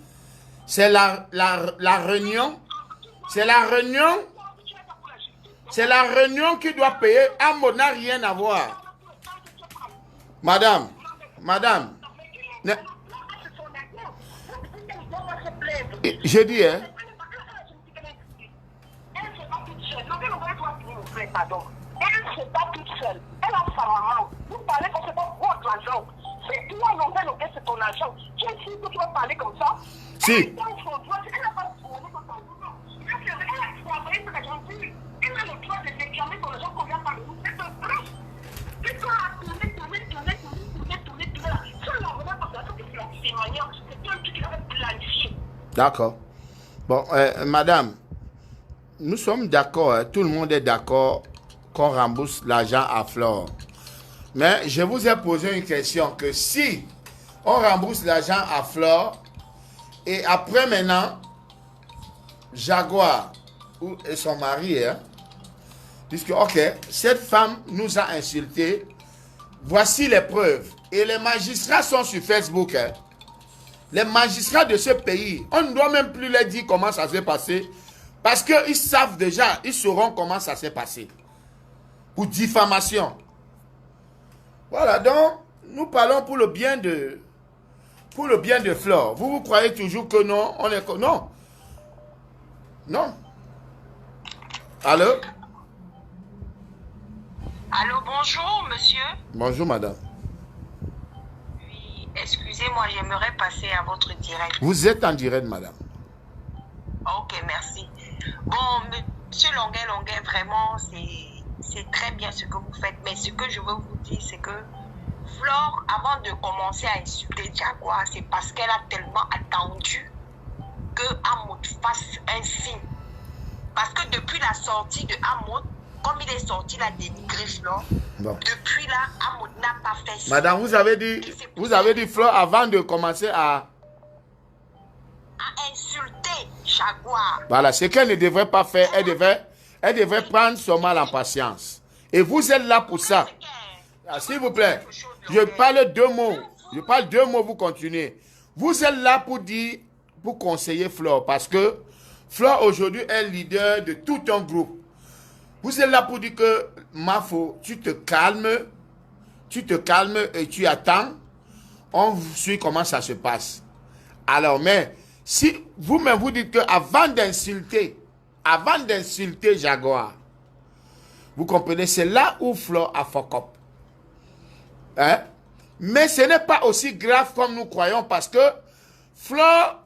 Speaker 2: C'est la réunion. C'est la réunion qui doit payer. Amos n'a rien à voir. Madame. Je dis, hein.
Speaker 1: Elle ne s'est pas toute seule. Elle a sa maman. Vous parlez comme c'est pas votre argent. C'est toi, Longuet, c'est ton argent. Tu es sûr que tu vas parler comme ça?
Speaker 2: Si.
Speaker 1: Elle n'a pas travaillé pour la gentille. Elle a le droit de réclamer son argent qu'on vient par nous. C'est un prêt. C'est toi à tourner. Ça, là, on va pas faire ça, c'est manière. C'est toi qui l'avais planifié.
Speaker 2: D'accord. Bon, madame, nous sommes d'accord, hein, tout le monde est d'accord qu'on rembourse l'argent à Flore. Mais je vous ai posé une question, que si on rembourse l'argent à Flore, et après maintenant, Jaguar et son mari, hein, disent que, ok, cette femme nous a insultés, voici les preuves. Et les magistrats sont sur Facebook, hein. Les magistrats de ce pays, on ne doit même plus leur dire comment ça s'est passé, parce qu'ils savent déjà, ils sauront comment ça s'est passé. Pour diffamation. Voilà, donc, nous parlons pour le bien de Flore. Vous croyez toujours que non, on est... Non. Non. Allô?
Speaker 9: Allô, bonjour, monsieur.
Speaker 2: Bonjour, madame.
Speaker 9: Oui, excusez-moi, j'aimerais passer à votre direct.
Speaker 2: Vous êtes en direct, madame.
Speaker 9: Ok, merci. Bon, monsieur Longuet, vraiment, c'est très bien ce que vous faites. Mais ce que je veux vous dire, c'est que Flore, avant de commencer à insulter Jaguar, c'est parce qu'elle a tellement attendu que Amos fasse un signe. Parce que depuis la sortie de Amos, comme il est sorti là dénigré Flore, bon. Depuis là, Amos n'a pas fait signe.
Speaker 2: Madame, vous avez dit Flore avant de commencer à
Speaker 9: insulter Jaguar.
Speaker 2: Voilà, ce qu'elle ne devrait pas faire, elle devrait prendre son mal en patience. Et vous êtes là pour ça. Ah, s'il vous plaît, je parle deux mots, vous continuez. Vous êtes là pour conseiller Flore, parce que Flore aujourd'hui est leader de tout un groupe. Vous êtes là pour dire que, Mafo, tu te calmes et tu attends. On suit comment ça se passe. Alors, mais, si vous-même vous dites que avant d'insulter Jaguar, vous comprenez, c'est là où Flore a fuck up. Hein? Mais ce n'est pas aussi grave comme nous croyons parce que Flore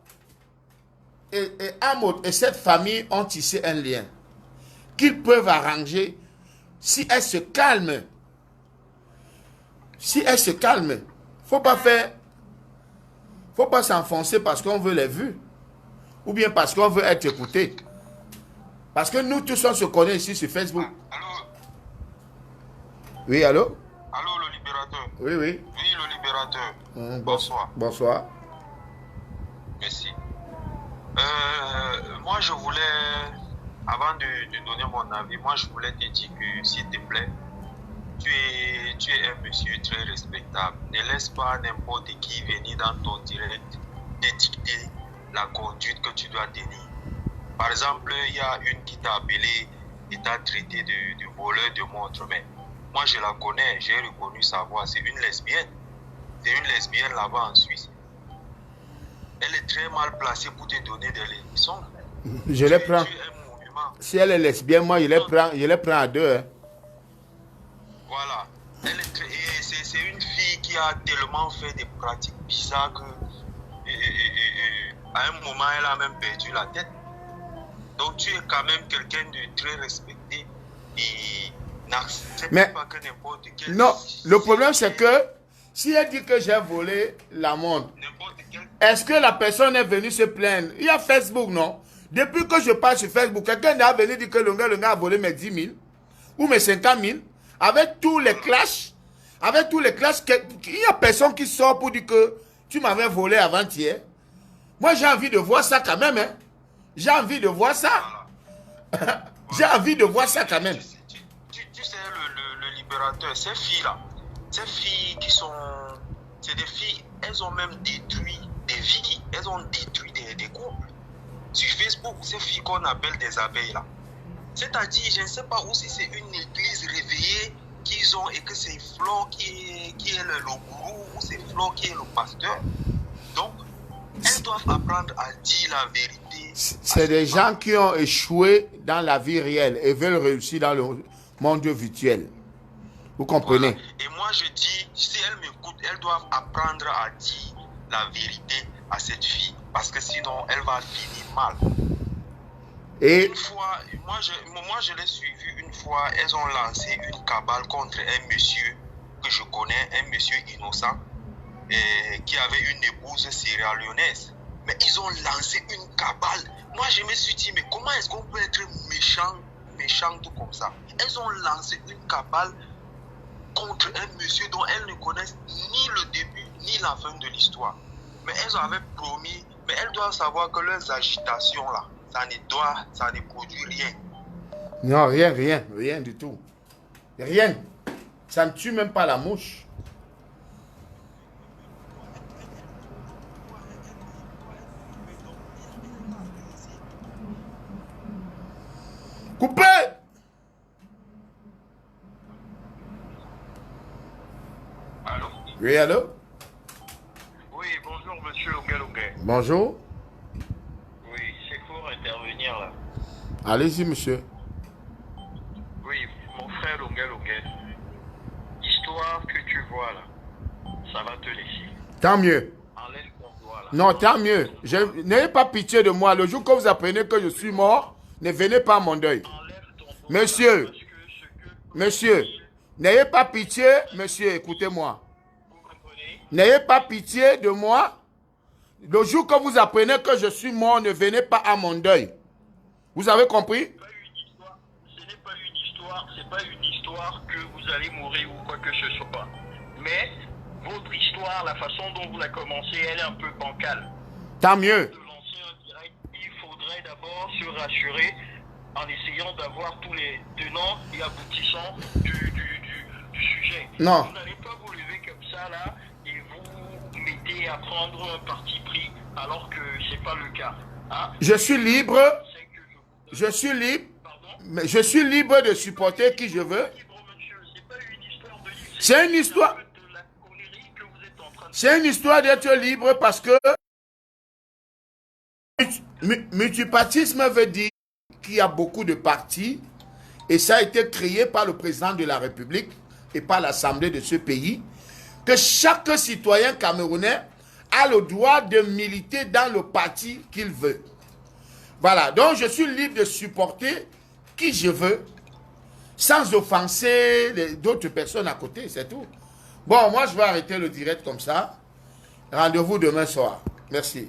Speaker 2: et Amod et cette famille ont tissé un lien qu'ils peuvent arranger si elles se calment. Si elles se calment, faut pas s'enfoncer parce qu'on veut les vues ou bien parce qu'on veut être écouté. Parce que nous tous on se connaît ici sur Facebook.
Speaker 10: Allô?
Speaker 2: Oui, allô?
Speaker 10: Allô, le libérateur?
Speaker 2: Oui, oui.
Speaker 10: Oui, le libérateur. Bonsoir.
Speaker 2: Bonsoir.
Speaker 10: Merci. Moi, je voulais, avant de donner mon avis, moi, je voulais te dire que, s'il te plaît, tu es un monsieur très respectable. Ne laisse pas n'importe qui venir dans ton direct te dicter la conduite que tu dois tenir. Par exemple, il y a une qui t'a appelé et t'a traité de voleur de montre, mais moi, je la connais, j'ai reconnu sa voix. C'est une lesbienne. C'est une lesbienne là-bas en Suisse. Elle est très mal placée pour te donner des leçons.
Speaker 2: Je les prends. Si elle est lesbienne, moi, je les prends à deux. Hein.
Speaker 10: Voilà. C'est une fille qui a tellement fait des pratiques bizarres que, à un moment, elle a même perdu la tête. Donc, tu es quand même quelqu'un de très respecté et n'accepte pas que n'importe quel...
Speaker 2: Non, le problème, c'est que si elle dit que j'ai volé la montre, est-ce que la personne est venue se plaindre? Il y a Facebook, non? Depuis que je passe sur Facebook, quelqu'un est venu dire que le gars a volé mes 10 000 ou mes 50 000. Avec tous les clashs, il n'y a personne qui sort pour dire que tu m'avais volé avant-hier. Moi, j'ai envie de voir ça quand même. Hein. J'ai envie de voir ça. J'ai envie de voir ça quand même.
Speaker 10: Tu sais, le libérateur, ces filles-là, ces filles qui sont... C'est des filles, elles ont même détruit des vies. Elles ont détruit des couples. Sur Facebook, ces filles qu'on appelle des abeilles là. C'est-à-dire, je ne sais pas où si c'est une église réveillée qu'ils ont et que c'est Flore qui est le gourou ou c'est Flore qui est le pasteur. Donc, elles doivent apprendre à dire la vérité.
Speaker 2: C'est des gens qui ont échoué dans la vie réelle et veulent réussir dans le monde virtuel. Vous comprenez?
Speaker 10: Voilà. Et moi, je dis, si elles m'écoutent, elles doivent apprendre à dire la vérité à cette fille parce que sinon, elle va finir mal.
Speaker 2: Et
Speaker 10: une fois, moi je l'ai suivi une fois, elles ont lancé une cabale contre un monsieur que je connais, un monsieur innocent, qui avait une épouse sierra-léonaise. Mais ils ont lancé une cabale. Moi je me suis dit, mais comment est-ce qu'on peut être méchant tout comme ça? Elles ont lancé une cabale contre un monsieur dont elles ne connaissent ni le début ni la fin de l'histoire. Mais elles avaient promis, mais elles doivent savoir que leurs agitations là, ça ne produit rien.
Speaker 2: Non, rien du tout. Rien. Ça ne tue même pas la mouche. Coupez!
Speaker 10: Allô?
Speaker 2: Oui, allô?
Speaker 10: Oui, bonjour monsieur Longuet.
Speaker 2: Bonjour.
Speaker 10: Oui, c'est pour intervenir là.
Speaker 2: Allez-y, monsieur.
Speaker 10: Oui, mon frère Longuet. L'histoire que tu vois là, ça va te laisser.
Speaker 2: Tant mieux.
Speaker 10: Enlève ton doigt là.
Speaker 2: Non, tant mieux. N'ayez pas pitié de moi. Le jour que vous apprenez que je suis mort, ne venez pas à mon deuil. Monsieur, n'ayez pas pitié, monsieur, écoutez-moi. N'ayez pas pitié de moi. Le jour que vous apprenez que je suis mort, ne venez pas à mon deuil. Vous avez compris?
Speaker 10: Ce n'est pas une histoire que vous allez mourir ou quoi que ce soit. Mais votre histoire, la façon dont vous la commencez, elle est un peu bancale.
Speaker 2: Tant mieux.
Speaker 10: Il faudrait d'abord se rassurer en essayant d'avoir tous les tenants et aboutissants du sujet.
Speaker 2: Non.
Speaker 10: Vous n'allez pas vous lever comme ça là et vous mettez à prendre un parti pris alors que ce n'est pas le cas. Hein?
Speaker 2: Je suis libre. Je suis libre. Mais je suis libre de supporter qui je veux. C'est une histoire. C'est une histoire d'être libre parce que multipartisme veut dire qu'il y a beaucoup de partis et ça a été créé par le président de la République et par l'Assemblée de ce pays, que chaque citoyen camerounais a le droit de militer dans le parti qu'il veut. Voilà, donc je suis libre de supporter qui je veux, sans offenser d'autres personnes à côté, c'est tout. Bon, moi je vais arrêter le direct comme ça. Rendez-vous demain soir. Merci.